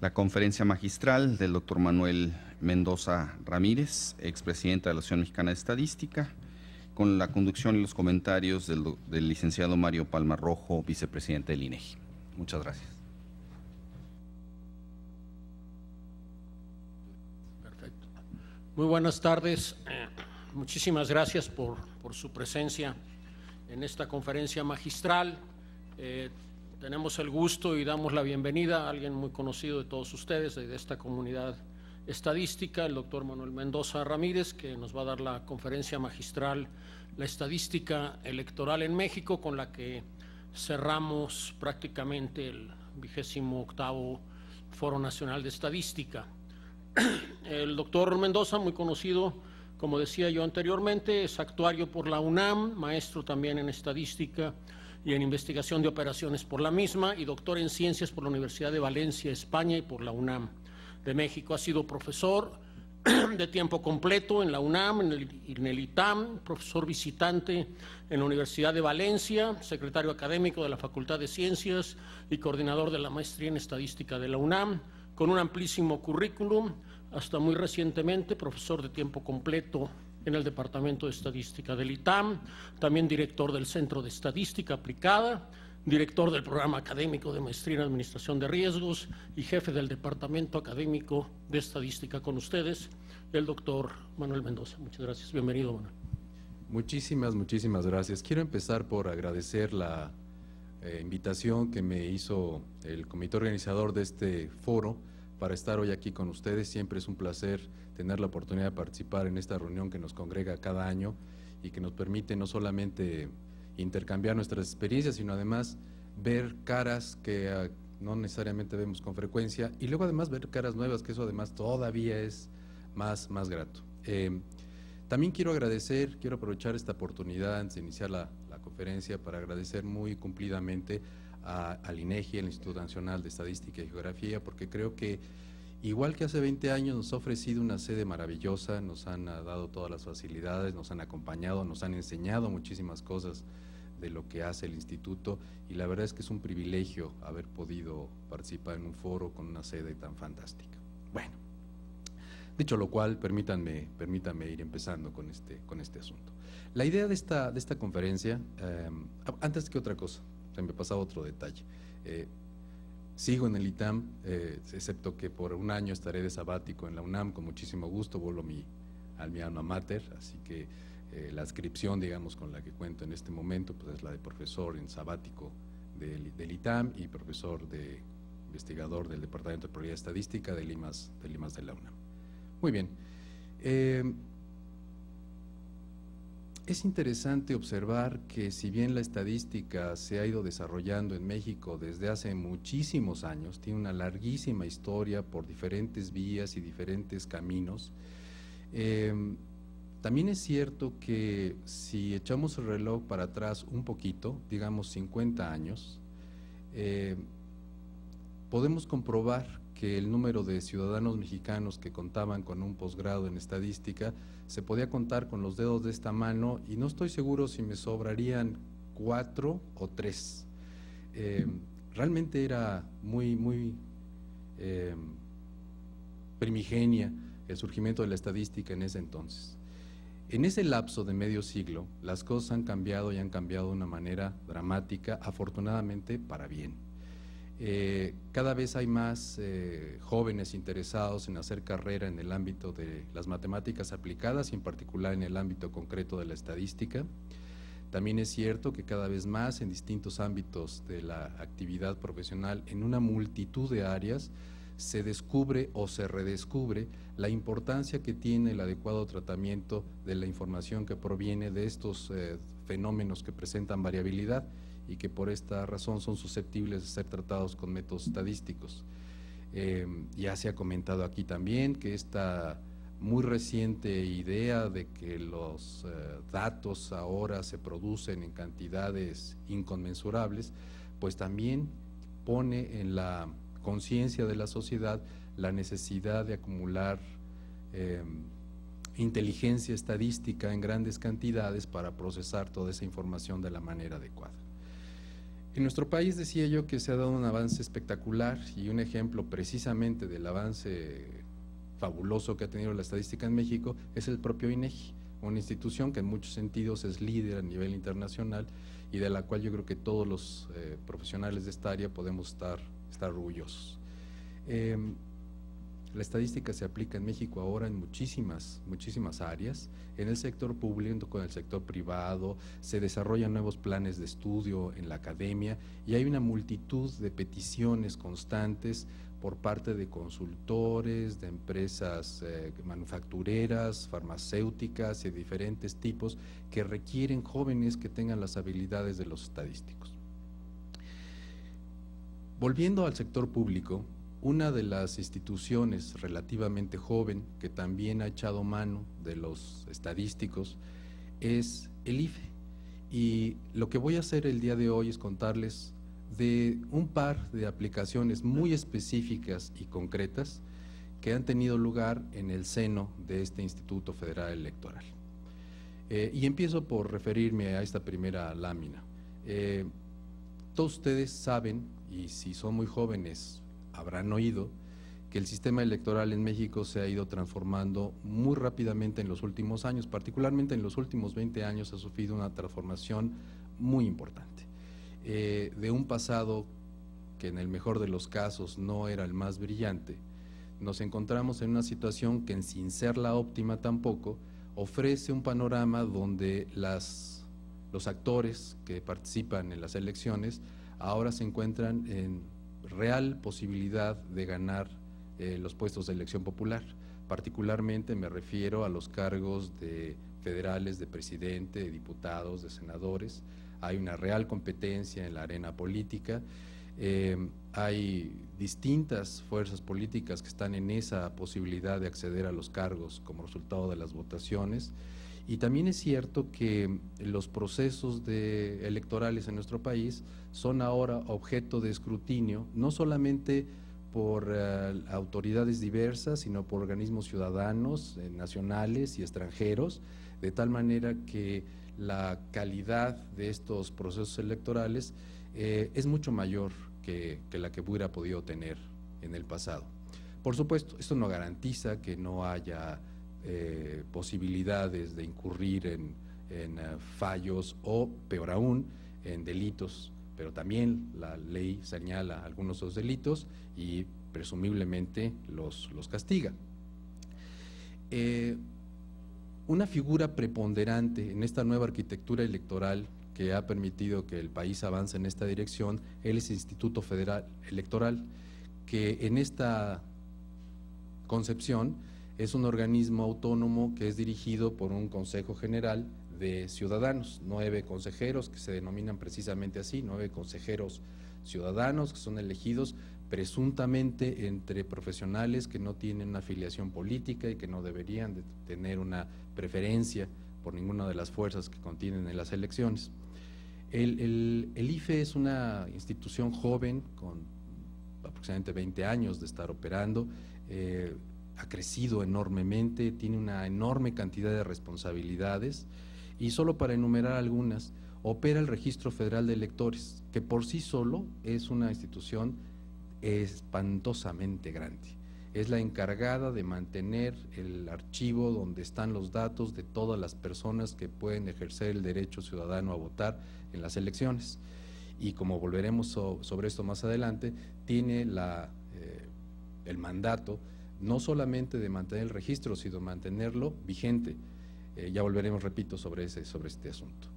La conferencia magistral del doctor Manuel Mendoza Ramírez, expresidente de la Asociación Mexicana de Estadística, con la conducción y los comentarios del licenciado Mario Palma Rojo, vicepresidente del INEGI. Muchas gracias. Perfecto. Muy buenas tardes. Muchísimas gracias por su presencia en esta conferencia magistral. Tenemos el gusto y damos la bienvenida a alguien muy conocido de todos ustedes, de esta comunidad estadística, el doctor Manuel Mendoza Ramírez, que nos va a dar la conferencia magistral La estadística electoral en México, con la que cerramos prácticamente el 28º Foro Nacional de Estadística. El doctor Mendoza, muy conocido, como decía yo anteriormente, es actuario por la UNAM, maestro también en estadística y en investigación de operaciones por la misma, y doctor en ciencias por la Universidad de Valencia, España, y por la UNAM de México. Ha sido profesor de tiempo completo en la UNAM, en el ITAM, profesor visitante en la Universidad de Valencia, secretario académico de la Facultad de Ciencias y coordinador de la maestría en estadística de la UNAM, con un amplísimo currículum, hasta muy recientemente profesor de tiempo completo en el Departamento de Estadística del ITAM, también director del Centro de Estadística Aplicada, director del Programa Académico de Maestría en Administración de Riesgos y jefe del Departamento Académico de Estadística. Con ustedes, el doctor Manuel Mendoza. Muchas gracias. Bienvenido, Manuel. Muchísimas gracias. Quiero empezar por agradecer la invitación que me hizo el comité organizador de este foro para estar hoy aquí con ustedes. Siempre es un placer tener la oportunidad de participar en esta reunión que nos congrega cada año y que nos permite no solamente intercambiar nuestras experiencias, sino además ver caras que no necesariamente vemos con frecuencia, y luego además ver caras nuevas, que eso además todavía es más grato. También quiero aprovechar esta oportunidad antes de iniciar la conferencia para agradecer muy cumplidamente al INEGI, el Instituto Nacional de Estadística y Geografía, porque creo que igual que hace 20 años nos ha ofrecido una sede maravillosa, nos han dado todas las facilidades, nos han acompañado, nos han enseñado muchísimas cosas de lo que hace el instituto, y la verdad es que es un privilegio haber podido participar en un foro con una sede tan fantástica. Bueno, dicho lo cual, permítanme ir empezando con este asunto. La idea de esta conferencia, antes que otra cosa, se me pasaba otro detalle. Sigo en el ITAM, excepto que por un año estaré de sabático en la UNAM, con muchísimo gusto, vuelvo a mi alma mater, así que la adscripción, digamos, con la que cuento en este momento, pues es la de profesor en sabático del ITAM y profesor investigador del Departamento de Probabilidad Estadística del IMAS de la UNAM. Muy bien. Es interesante observar que si bien la estadística se ha ido desarrollando en México desde hace muchísimos años, tiene una larguísima historia por diferentes vías y diferentes caminos, también es cierto que si echamos el reloj para atrás un poquito, digamos 50 años, podemos comprobar que el número de ciudadanos mexicanos que contaban con un posgrado en estadística se podía contar con los dedos de esta mano, y no estoy seguro si me sobrarían 4 o 3. Realmente era muy primigenia el surgimiento de la estadística en ese entonces. En ese lapso de medio siglo, las cosas han cambiado, y han cambiado de una manera dramática, afortunadamente para bien. Cada vez hay más jóvenes interesados en hacer carrera en el ámbito de las matemáticas aplicadas, y en particular en el ámbito concreto de la estadística. También es cierto que cada vez más en distintos ámbitos de la actividad profesional, en una multitud de áreas, se descubre o se redescubre la importancia que tiene el adecuado tratamiento de la información que proviene de estos fenómenos que presentan variabilidad, y que por esta razón son susceptibles de ser tratados con métodos estadísticos. Ya se ha comentado aquí también que esta muy reciente idea de que los datos ahora se producen en cantidades inconmensurables, pues también pone en la conciencia de la sociedad la necesidad de acumular inteligencia estadística en grandes cantidades para procesar toda esa información de la manera adecuada. En nuestro país decía yo que se ha dado un avance espectacular y un ejemplo precisamente del avance fabuloso que ha tenido la estadística en México es el propio INEGI, una institución que en muchos sentidos es líder a nivel internacional y de la cual yo creo que todos los profesionales de esta área podemos estar orgullosos. La estadística se aplica en México ahora en muchísimas áreas, en el sector público, con el sector privado, se desarrollan nuevos planes de estudio en la academia y hay una multitud de peticiones constantes por parte de consultores, de empresas manufactureras, farmacéuticas y de diferentes tipos que requieren jóvenes que tengan las habilidades de los estadísticos. Volviendo al sector público, una de las instituciones relativamente joven que también ha echado mano de los estadísticos es el IFE. Y lo que voy a hacer el día de hoy es contarles de un par de aplicaciones muy específicas y concretas que han tenido lugar en el seno de este Instituto Federal Electoral. Y empiezo por referirme a esta primera lámina. Todos ustedes saben, y si son muy jóvenes habrán oído, que el sistema electoral en México se ha ido transformando muy rápidamente en los últimos años, particularmente en los últimos 20 años ha sufrido una transformación muy importante. De un pasado que en el mejor de los casos no era el más brillante, nos encontramos en una situación que, sin ser la óptima tampoco, ofrece un panorama donde los actores que participan en las elecciones ahora se encuentran en real posibilidad de ganar los puestos de elección popular. Particularmente me refiero a los cargos de federales, de presidente, de diputados, de senadores. Hay una real competencia en la arena política. Hay distintas fuerzas políticas que están en esa posibilidad de acceder a los cargos como resultado de las votaciones. Y también es cierto que los procesos electorales en nuestro país son ahora objeto de escrutinio, no solamente por autoridades diversas, sino por organismos ciudadanos, nacionales y extranjeros, de tal manera que la calidad de estos procesos electorales es mucho mayor que la que hubiera podido tener en el pasado. Por supuesto, esto no garantiza que no haya posibilidades de incurrir en fallos o, peor aún, en delitos, pero también la ley señala algunos de los delitos y presumiblemente los castiga. Una figura preponderante en esta nueva arquitectura electoral que ha permitido que el país avance en esta dirección es el Instituto Federal Electoral, que en esta concepción es un organismo autónomo que es dirigido por un Consejo General de Ciudadanos, 9 consejeros que se denominan precisamente así, 9 consejeros ciudadanos que son elegidos presuntamente entre profesionales que no tienen una afiliación política y que no deberían de tener una preferencia por ninguna de las fuerzas que contienen en las elecciones. El IFE es una institución joven con aproximadamente 20 años de estar operando, ha crecido enormemente, tiene una enorme cantidad de responsabilidades y solo para enumerar algunas, opera el Registro Federal de Electores, que por sí solo es una institución espantosamente grande. Es la encargada de mantener el archivo donde están los datos de todas las personas que pueden ejercer el derecho ciudadano a votar en las elecciones. Y como volveremos sobre esto más adelante, tiene el mandato no solamente de mantener el registro, sino mantenerlo vigente. Ya volveremos, repito, sobre este asunto.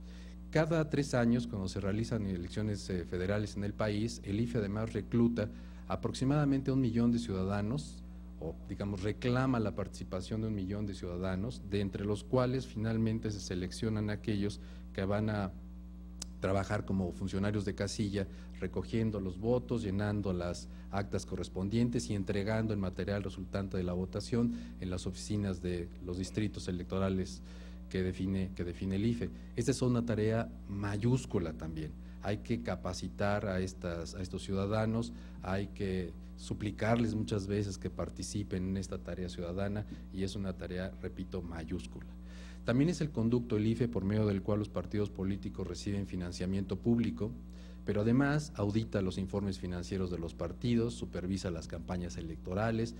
Cada 3 años, cuando se realizan elecciones federales en el país, el IFE además recluta aproximadamente 1 millón de ciudadanos, o digamos reclama la participación de 1 millón de ciudadanos, de entre los cuales finalmente se seleccionan aquellos que van a trabajar como funcionarios de casilla, recogiendo los votos, llenando las actas correspondientes y entregando el material resultante de la votación en las oficinas de los distritos electorales que define el IFE. Esta es una tarea mayúscula también. Hay que capacitar a estos ciudadanos, hay que suplicarles muchas veces que participen en esta tarea ciudadana y es una tarea, repito, mayúscula. También es el conducto, el IFE, por medio del cual los partidos políticos reciben financiamiento público pero además audita los informes financieros de los partidos, supervisa las campañas electorales,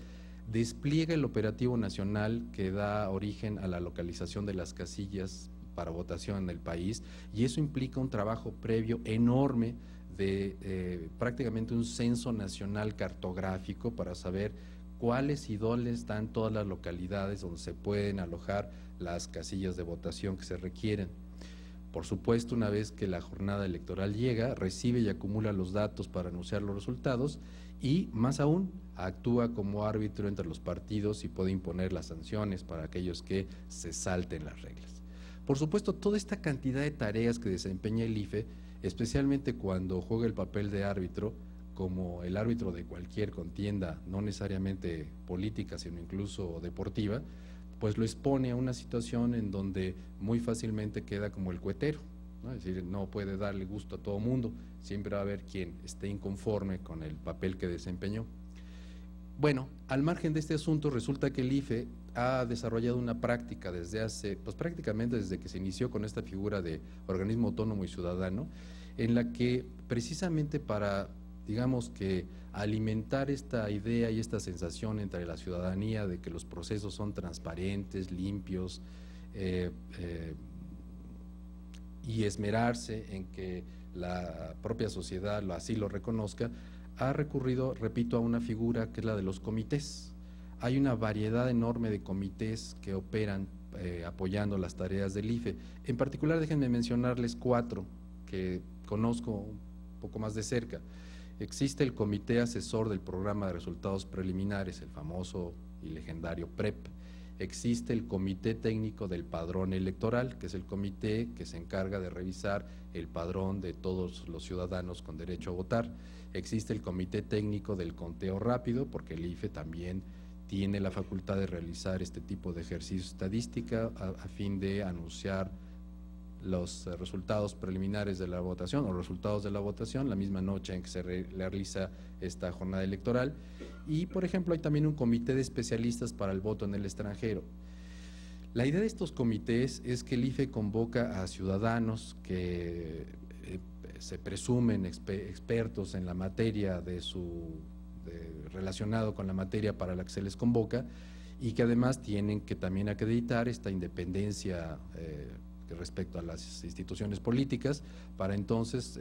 despliega el operativo nacional que da origen a la localización de las casillas para votación en el país, y eso implica un trabajo previo enorme de prácticamente un censo nacional cartográfico para saber cuáles y dónde están todas las localidades donde se pueden alojar las casillas de votación que se requieren. Por supuesto, una vez que la jornada electoral llega, recibe y acumula los datos para anunciar los resultados y, más aún, actúa como árbitro entre los partidos y puede imponer las sanciones para aquellos que se salten las reglas. Por supuesto, toda esta cantidad de tareas que desempeña el IFE, especialmente cuando juega el papel de árbitro, como el árbitro de cualquier contienda, no necesariamente política, sino incluso deportiva, pues lo expone a una situación en donde muy fácilmente queda como el cuetero, ¿no? Es decir, no puede darle gusto a todo mundo, siempre va a haber quien esté inconforme con el papel que desempeñó. Bueno, al margen de este asunto, resulta que el IFE ha desarrollado una práctica desde hace, pues prácticamente desde que se inició con esta figura de organismo autónomo y ciudadano, en la que precisamente para, digamos que, alimentar esta idea y esta sensación entre la ciudadanía de que los procesos son transparentes, limpios, y esmerarse en que la propia sociedad así lo reconozca, ha recurrido, repito, a una figura que es la de los comités. Hay una variedad enorme de comités que operan apoyando las tareas del IFE. En particular, déjenme mencionarles 4 que conozco un poco más de cerca. Existe el Comité Asesor del Programa de Resultados Preliminares, el famoso y legendario PREP. Existe el Comité Técnico del Padrón Electoral, que es el comité que se encarga de revisar el padrón de todos los ciudadanos con derecho a votar. Existe el Comité Técnico del Conteo Rápido, porque el IFE también tiene la facultad de realizar este tipo de ejercicio estadística a fin de anunciar los resultados preliminares de la votación o resultados de la votación la misma noche en que se realiza esta jornada electoral. Y, por ejemplo, hay también un comité de especialistas para el voto en el extranjero. La idea de estos comités es que el IFE convoca a ciudadanos que se presumen expertos en la materia relacionado con la materia para la que se les convoca, y que además tienen que también acreditar esta independencia respecto a las instituciones políticas, para entonces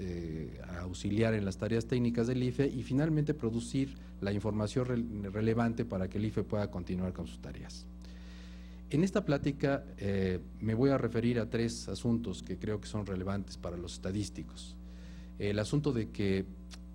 auxiliar en las tareas técnicas del IFE y finalmente producir la información relevante para que el IFE pueda continuar con sus tareas. En esta plática me voy a referir a 3 asuntos que creo que son relevantes para los estadísticos. El asunto de que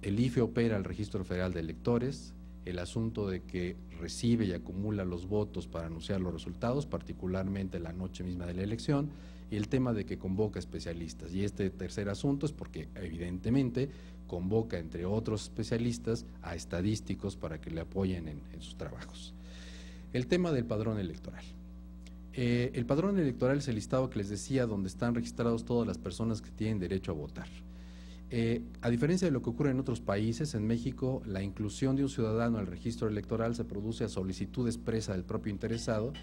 el IFE opera el Registro Federal de Electores, el asunto de que recibe y acumula los votos para anunciar los resultados, particularmente la noche misma de la elección, y el tema de que convoca especialistas. Y este tercer asunto es porque evidentemente convoca, entre otros especialistas, a estadísticos para que le apoyen en sus trabajos. El tema del padrón electoral. El padrón electoral es el listado que les decía donde están registrados todas las personas que tienen derecho a votar. A diferencia de lo que ocurre en otros países, en México la inclusión de un ciudadano al registro electoral se produce a solicitud expresa del propio interesado,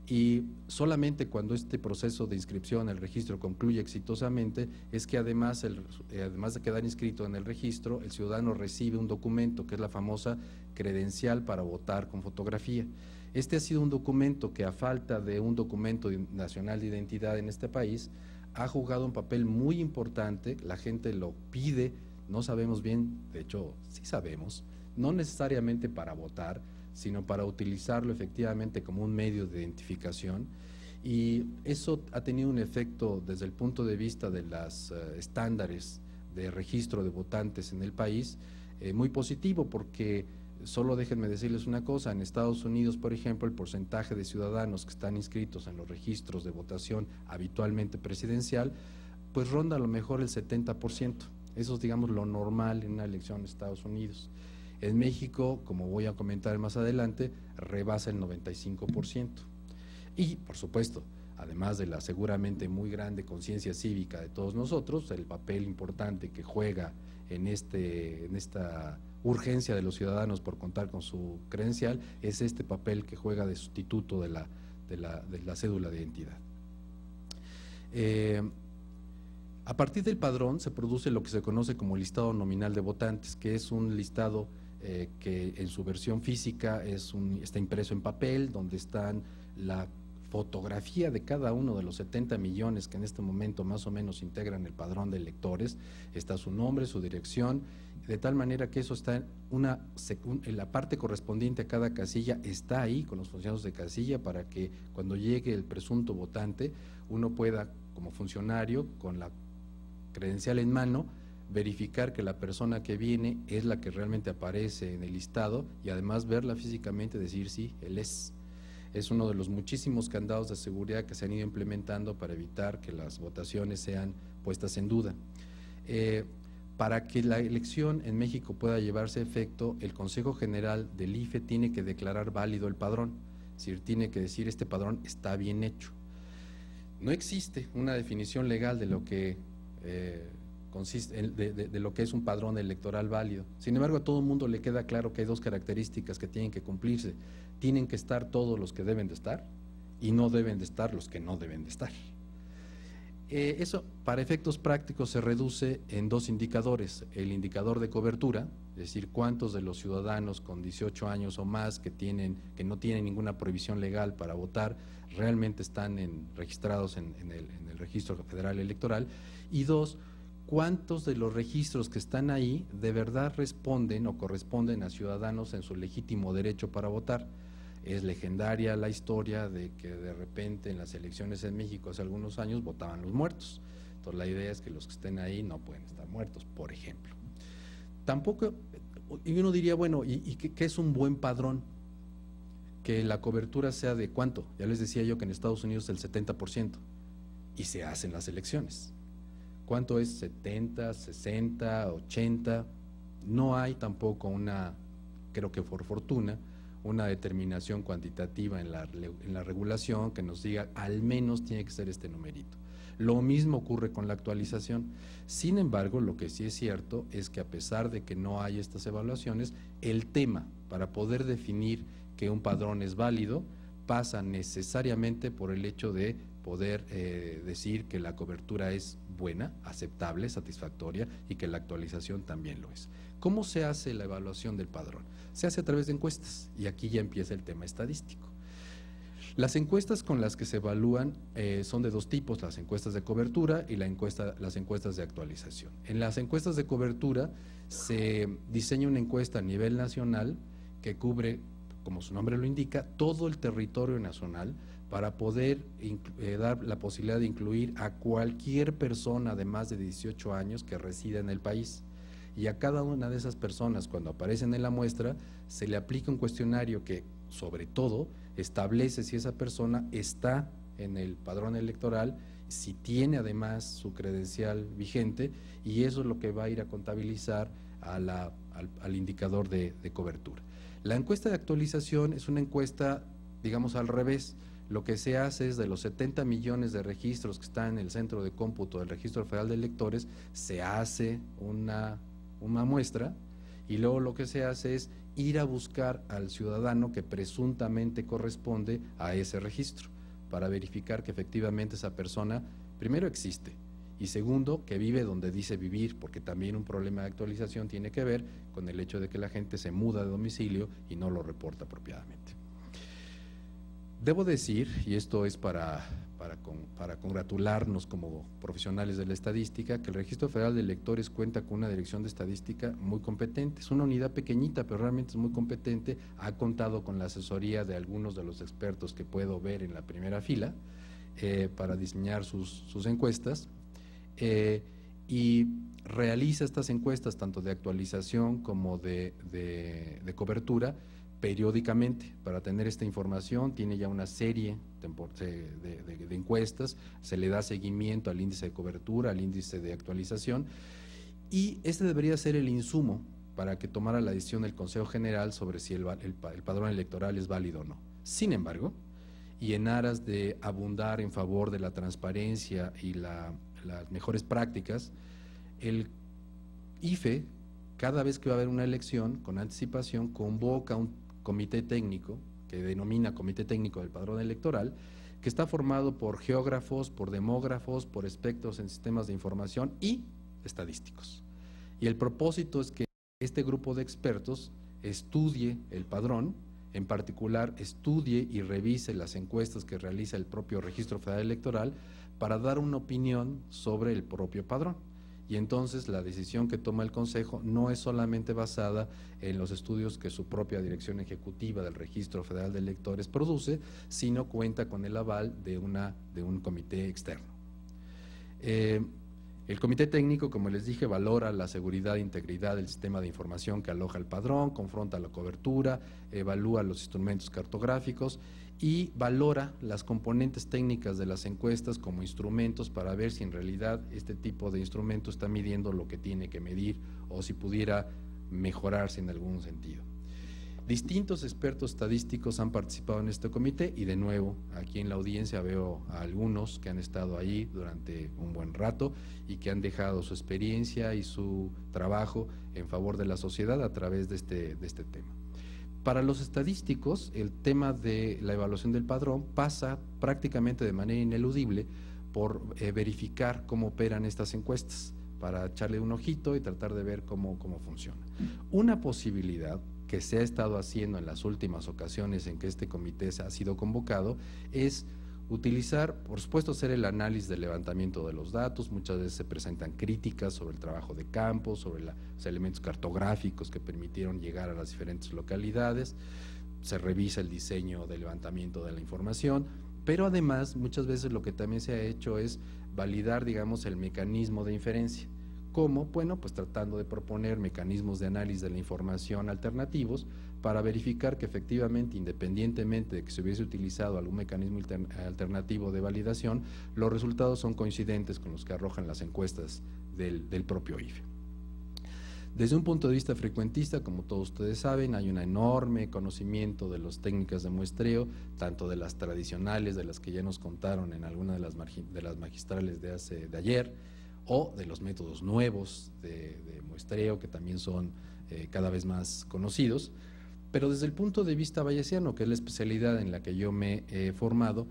y solamente cuando este proceso de inscripción al registro concluye exitosamente es que además de quedar inscrito en el registro, el ciudadano recibe un documento que es la famosa credencial para votar con fotografía. Este ha sido un documento que, a falta de un documento nacional de identidad en este país, ha jugado un papel muy importante. La gente lo pide, no sabemos bien, de hecho sí sabemos, no necesariamente para votar, sino para utilizarlo efectivamente como un medio de identificación, y eso ha tenido un efecto desde el punto de vista de los estándares de registro de votantes en el país muy positivo, porque solo déjenme decirles una cosa: en Estados Unidos, por ejemplo, el porcentaje de ciudadanos que están inscritos en los registros de votación habitualmente presidencial, pues ronda a lo mejor el 70%. Eso es, digamos, lo normal en una elección en Estados Unidos. En México, como voy a comentar más adelante, rebasa el 95%. Y, por supuesto, además de la seguramente muy grande conciencia cívica de todos nosotros, el papel importante que juega en esta urgencia de los ciudadanos por contar con su credencial, es este papel que juega de sustituto de la cédula de identidad. A partir del padrón se produce lo que se conoce como listado nominal de votantes, que es un listado que en su versión física está impreso en papel, donde están la fotografía de cada uno de los 70 millones que en este momento más o menos integran el padrón de electores, está su nombre, su dirección, de tal manera que eso está en la parte correspondiente a cada casilla, está ahí con los funcionarios de casilla para que cuando llegue el presunto votante uno pueda, como funcionario, con la credencial en mano, verificar que la persona que viene es la que realmente aparece en el listado y además verla físicamente, decir sí, él es. Es uno de los muchísimos candados de seguridad que se han ido implementando para evitar que las votaciones sean puestas en duda. Para que la elección en México pueda llevarse a efecto, el Consejo General del IFE tiene que declarar válido el padrón, es decir, tiene que decir este padrón está bien hecho. No existe una definición legal de lo que consiste de lo que es un padrón electoral válido. Sin embargo, a todo el mundo le queda claro que hay dos características que tienen que cumplirse. Tienen que estar todos los que deben de estar y no deben de estar los que no deben de estar. Eso, para efectos prácticos, se reduce en dos indicadores. El indicador de cobertura, es decir, cuántos de los ciudadanos con 18 años o más que no tienen ninguna prohibición legal para votar realmente están registrados en el Registro Federal Electoral. Y dos, cuántos de los registros que están ahí de verdad responden o corresponden a ciudadanos en su legítimo derecho para votar. Es legendaria la historia de que de repente en las elecciones en México hace algunos años votaban los muertos. Entonces la idea es que los que estén ahí no pueden estar muertos, por ejemplo. Tampoco, y uno diría, bueno, ¿y qué es un buen padrón? Que la cobertura sea de ¿cuánto? Ya les decía yo que en Estados Unidos es el 70% y se hacen las elecciones. ¿Cuánto es? 70, 60, 80, no hay tampoco creo que por fortuna, una determinación cuantitativa en la regulación que nos diga al menos tiene que ser este numerito. Lo mismo ocurre con la actualización. Sin embargo, lo que sí es cierto es que a pesar de que no hay estas evaluaciones, el tema para poder definir que un padrón es válido pasa necesariamente por el hecho de poder decir que la cobertura es buena, aceptable, satisfactoria y que la actualización también lo es. ¿Cómo se hace la evaluación del padrón? Se hace a través de encuestas y aquí ya empieza el tema estadístico. Las encuestas con las que se evalúan son de dos tipos, las encuestas de cobertura y las encuestas de actualización. En las encuestas de cobertura se diseña una encuesta a nivel nacional que cubre, como su nombre lo indica, todo el territorio nacional para poder dar la posibilidad de incluir a cualquier persona de más de 18 años que resida en el país. Y a cada una de esas personas, cuando aparecen en la muestra, se le aplica un cuestionario que, sobre todo, establece si esa persona está en el padrón electoral, si tiene además su credencial vigente, y eso es lo que va a ir a contabilizar al indicador de cobertura. La encuesta de actualización es una encuesta, digamos, al revés. Lo que se hace es de los 70 millones de registros que están en el centro de cómputo del Registro Federal de Electores, se hace una muestra y luego lo que se hace es ir a buscar al ciudadano que presuntamente corresponde a ese registro para verificar que efectivamente esa persona, primero, existe y segundo, que vive donde dice vivir, porque también un problema de actualización tiene que ver con el hecho de que la gente se muda de domicilio y no lo reporta apropiadamente. Debo decir, y esto es para congratularnos como profesionales de la estadística, que el Registro Federal de Electores cuenta con una dirección de estadística muy competente. Es una unidad pequeñita, pero realmente es muy competente. Ha contado con la asesoría de algunos de los expertos que puedo ver en la primera fila para diseñar sus encuestas y realiza estas encuestas tanto de actualización como de cobertura periódicamente. Para tener esta información tiene ya una serie de encuestas, se le da seguimiento al índice de cobertura, al índice de actualización, y este debería ser el insumo para que tomara la decisión del Consejo General sobre si el padrón electoral es válido o no. Sin embargo, y en aras de abundar en favor de la transparencia y las mejores prácticas, el IFE, cada vez que va a haber una elección, con anticipación, convoca un comité técnico, que denomina Comité Técnico del Padrón Electoral, que está formado por geógrafos, por demógrafos, por expertos en sistemas de información y estadísticos. Y el propósito es que este grupo de expertos estudie el padrón, en particular estudie y revise las encuestas que realiza el propio Registro Federal Electoral para dar una opinión sobre el propio padrón. Y entonces la decisión que toma el Consejo no es solamente basada en los estudios que su propia Dirección Ejecutiva del Registro Federal de Electores produce, sino cuenta con el aval de un comité externo. El comité técnico, como les dije, valora la seguridad e integridad del sistema de información que aloja el padrón, confronta la cobertura, evalúa los instrumentos cartográficos y valora las componentes técnicas de las encuestas como instrumentos para ver si en realidad este tipo de instrumento está midiendo lo que tiene que medir o si pudiera mejorarse en algún sentido. Distintos expertos estadísticos han participado en este comité y de nuevo aquí en la audiencia veo a algunos que han estado ahí durante un buen rato y que han dejado su experiencia y su trabajo en favor de la sociedad a través de este tema. Para los estadísticos, el tema de la evaluación del padrón pasa prácticamente de manera ineludible por verificar cómo operan estas encuestas, para echarle un ojito y tratar de ver cómo funciona. Una posibilidad que se ha estado haciendo en las últimas ocasiones en que este comité ha sido convocado es utilizar, por supuesto, hacer el análisis del levantamiento de los datos. Muchas veces se presentan críticas sobre el trabajo de campo, sobre los elementos cartográficos que permitieron llegar a las diferentes localidades, se revisa el diseño del levantamiento de la información, pero además muchas veces lo que también se ha hecho es validar, digamos, el mecanismo de inferencia. ¿Cómo? Bueno, pues tratando de proponer mecanismos de análisis de la información alternativos para verificar que efectivamente, independientemente de que se hubiese utilizado algún mecanismo alternativo de validación, los resultados son coincidentes con los que arrojan las encuestas del propio IFE. Desde un punto de vista frecuentista, como todos ustedes saben, hay un enorme conocimiento de las técnicas de muestreo, tanto de las tradicionales, de las que ya nos contaron en alguna de las magistrales de ayer, o de los métodos nuevos de muestreo que también son cada vez más conocidos, pero desde el punto de vista bayesiano, que es la especialidad en la que yo me he formado,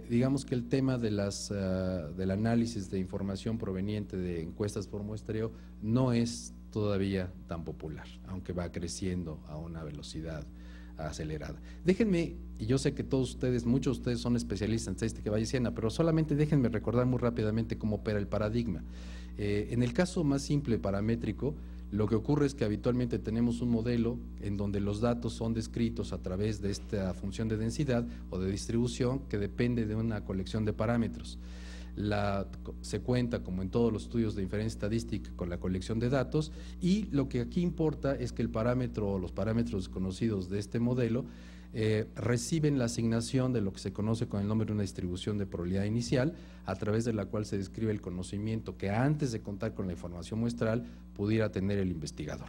digamos que el tema de del análisis de información proveniente de encuestas por muestreo no es todavía tan popular, aunque va creciendo a una velocidad acelerada. Déjenme, y yo sé que todos ustedes, muchos de ustedes son especialistas en estadística bayesiana, pero solamente déjenme recordar muy rápidamente cómo opera el paradigma. En el caso más simple paramétrico, lo que ocurre es que habitualmente tenemos un modelo en donde los datos son descritos a través de esta función de densidad o de distribución que depende de una colección de parámetros. Se cuenta, como en todos los estudios de inferencia estadística, con la colección de datos, y lo que aquí importa es que el parámetro o los parámetros desconocidos de este modelo reciben la asignación de lo que se conoce con el nombre de una distribución de probabilidad inicial, a través de la cual se describe el conocimiento que antes de contar con la información muestral pudiera tener el investigador.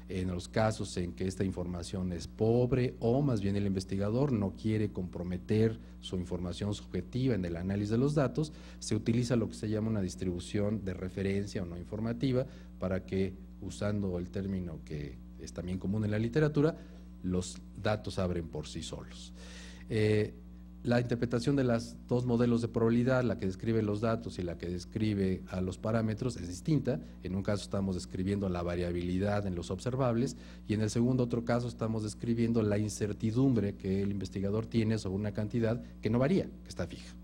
En los casos en que esta información es pobre o más bien el investigador no quiere comprometer su información subjetiva en el análisis de los datos, se utiliza lo que se llama una distribución de referencia o no informativa para que, usando el término que es también común en la literatura, los datos abren por sí solos. La interpretación de los dos modelos de probabilidad, la que describe los datos y la que describe a los parámetros, es distinta. En un caso estamos describiendo la variabilidad en los observables y en el segundo otro caso estamos describiendo la incertidumbre que el investigador tiene sobre una cantidad que no varía, que está fija.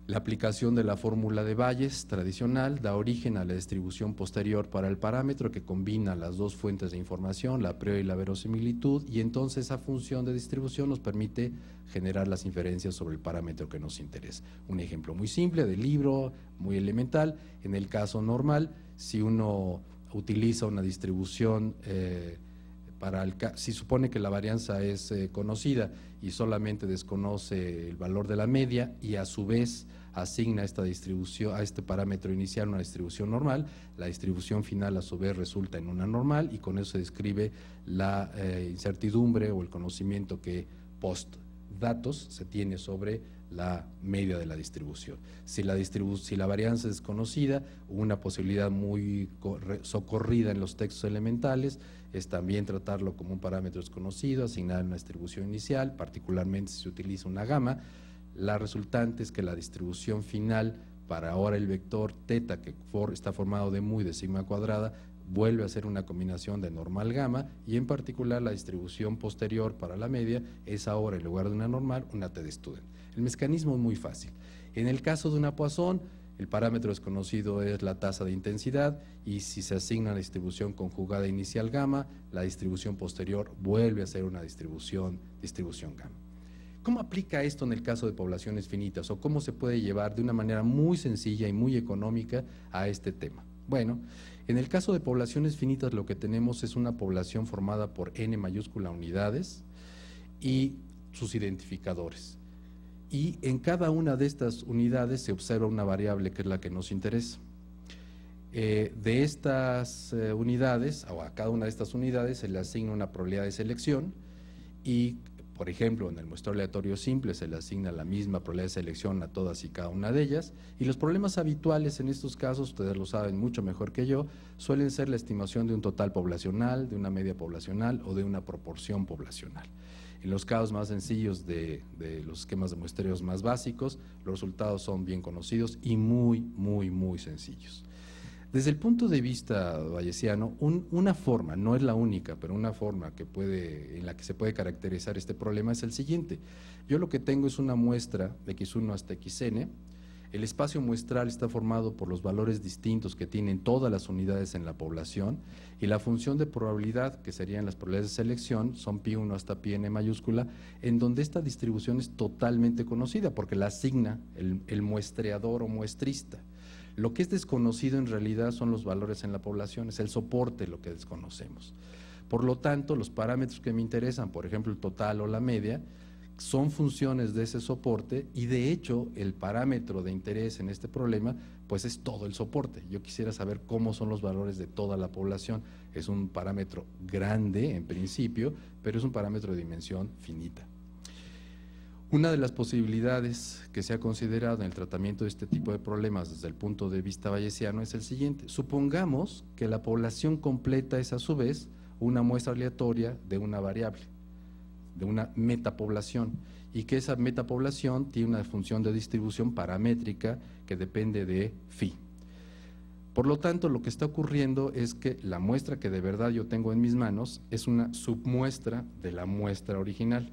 La aplicación de la fórmula de Bayes tradicional da origen a la distribución posterior para el parámetro que combina las dos fuentes de información, la a priori y la verosimilitud, y entonces esa función de distribución nos permite generar las inferencias sobre el parámetro que nos interesa. Un ejemplo muy simple de libro, muy elemental. En el caso normal, si uno utiliza una distribución si supone que la varianza es conocida y solamente desconoce el valor de la media y a su vez asigna esta distribución a este parámetro inicial una distribución normal, la distribución final a su vez resulta en una normal y con eso se describe la incertidumbre o el conocimiento que post datos se tiene sobre la media de la distribución. Si la varianza es conocida, una posibilidad muy socorrida en los textos elementales es también tratarlo como un parámetro desconocido, asignar una distribución inicial, particularmente si se utiliza una gama. La resultante es que la distribución final para ahora el vector teta, que está formado de mu y de sigma cuadrada, vuelve a ser una combinación de normal gamma, y en particular la distribución posterior para la media es ahora, en lugar de una normal, una t de Student. El mecanismo es muy fácil. En el caso de una Poisson, el parámetro desconocido es la tasa de intensidad, y si se asigna la distribución conjugada inicial gamma, la distribución posterior vuelve a ser una distribución gamma. ¿Cómo aplica esto en el caso de poblaciones finitas, o cómo se puede llevar de una manera muy sencilla y muy económica a este tema? Bueno, en el caso de poblaciones finitas lo que tenemos es una población formada por n mayúscula unidades y sus identificadores. Y en cada una de estas unidades se observa una variable que es la que nos interesa. De estas unidades, o a cada una de estas unidades se le asigna una probabilidad de selección, y por ejemplo, en el muestreo aleatorio simple se le asigna la misma probabilidad de selección a todas y cada una de ellas, y los problemas habituales en estos casos, ustedes lo saben mucho mejor que yo, suelen ser la estimación de un total poblacional, de una media poblacional o de una proporción poblacional. En los casos más sencillos de los esquemas de muestreos más básicos, los resultados son bien conocidos y muy sencillos. Desde el punto de vista bayesiano, una forma, no es la única, pero una forma en la que se puede caracterizar este problema es el siguiente. Yo lo que tengo es una muestra de x1 hasta xn. El espacio muestral está formado por los valores distintos que tienen todas las unidades en la población, y la función de probabilidad, que serían las probabilidades de selección, son pi1 hasta πn mayúscula, en donde esta distribución es totalmente conocida porque la asigna el muestreador o muestrista. Lo que es desconocido en realidad son los valores en la población, es el soporte lo que desconocemos. Por lo tanto, los parámetros que me interesan, por ejemplo el total o la media, son funciones de ese soporte, y de hecho el parámetro de interés en este problema pues es todo el soporte. Yo quisiera saber cómo son los valores de toda la población. Es un parámetro grande en principio, pero es un parámetro de dimensión finita. Una de las posibilidades que se ha considerado en el tratamiento de este tipo de problemas desde el punto de vista bayesiano es el siguiente. Supongamos que la población completa es a su vez una muestra aleatoria de una variable, de una metapoblación, y que esa metapoblación tiene una función de distribución paramétrica que depende de phi. Por lo tanto, lo que está ocurriendo es que la muestra que de verdad yo tengo en mis manos es una submuestra de la muestra original.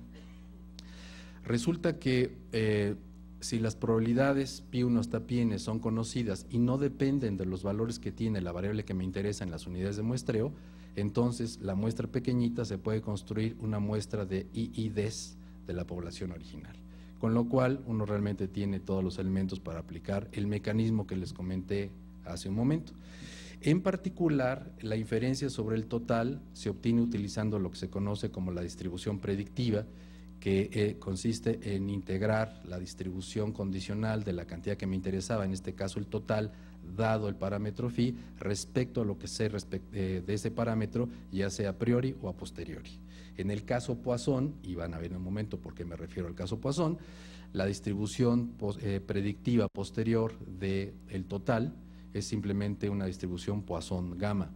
Resulta que si las probabilidades pi1 hasta πn son conocidas y no dependen de los valores que tiene la variable que me interesa en las unidades de muestreo, entonces la muestra pequeñita se puede construir una muestra de IIDs de la población original, con lo cual uno realmente tiene todos los elementos para aplicar el mecanismo que les comenté hace un momento. En particular, la inferencia sobre el total se obtiene utilizando lo que se conoce como la distribución predictiva, que consiste en integrar la distribución condicional de la cantidad que me interesaba, en este caso el total, dado el parámetro phi, respecto a lo que sé de ese parámetro, ya sea a priori o a posteriori. En el caso Poisson, y van a ver en un momento por qué me refiero al caso Poisson, la distribución predictiva posterior del total es simplemente una distribución Poisson gamma.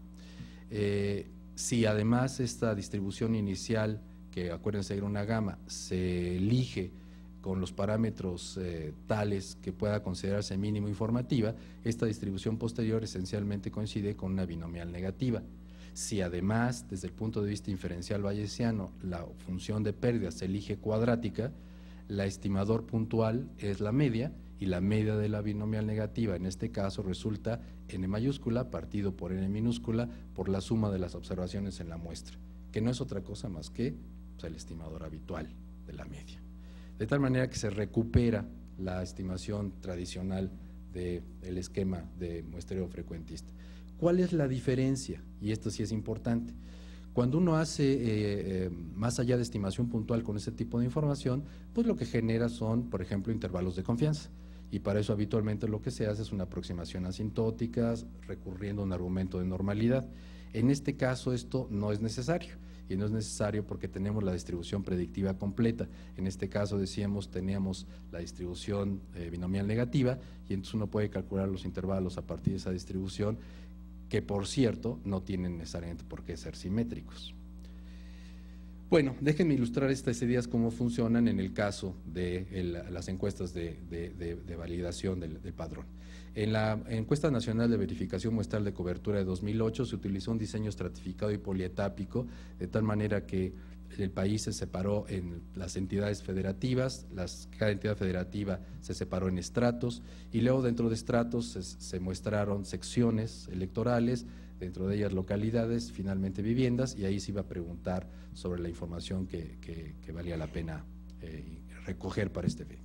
Si además esta distribución inicial, que acuérdense era una gamma, se elige con los parámetros tales que pueda considerarse mínimo informativa, esta distribución posterior esencialmente coincide con una binomial negativa. Si además, desde el punto de vista inferencial bayesiano, la función de pérdida se elige cuadrática, la estimador puntual es la media, y la media de la binomial negativa en este caso resulta n mayúscula partido por n minúscula por la suma de las observaciones en la muestra, que no es otra cosa más que el estimador habitual de la media. De tal manera que se recupera la estimación tradicional del esquema de muestreo frecuentista. ¿Cuál es la diferencia? Y esto sí es importante. Cuando uno hace más allá de estimación puntual con ese tipo de información, pues lo que genera son, por ejemplo, intervalos de confianza. Y para eso habitualmente lo que se hace es una aproximación asintótica recurriendo a un argumento de normalidad. En este caso esto no es necesario. Y no es necesario porque tenemos la distribución predictiva completa. En este caso decíamos teníamos la distribución binomial negativa, y entonces uno puede calcular los intervalos a partir de esa distribución, que por cierto no tienen necesariamente por qué ser simétricos. Bueno, déjenme ilustrar estas ideas cómo funcionan en el caso de las encuestas de validación del padrón. En la encuesta nacional de verificación muestral de cobertura de 2008 se utilizó un diseño estratificado y polietápico, de tal manera que el país se separó en las entidades federativas, cada entidad federativa se separó en estratos, y luego dentro de estratos se muestraron secciones electorales, dentro de ellas localidades, finalmente viviendas, y ahí se iba a preguntar sobre la información que valía la pena recoger para este efecto.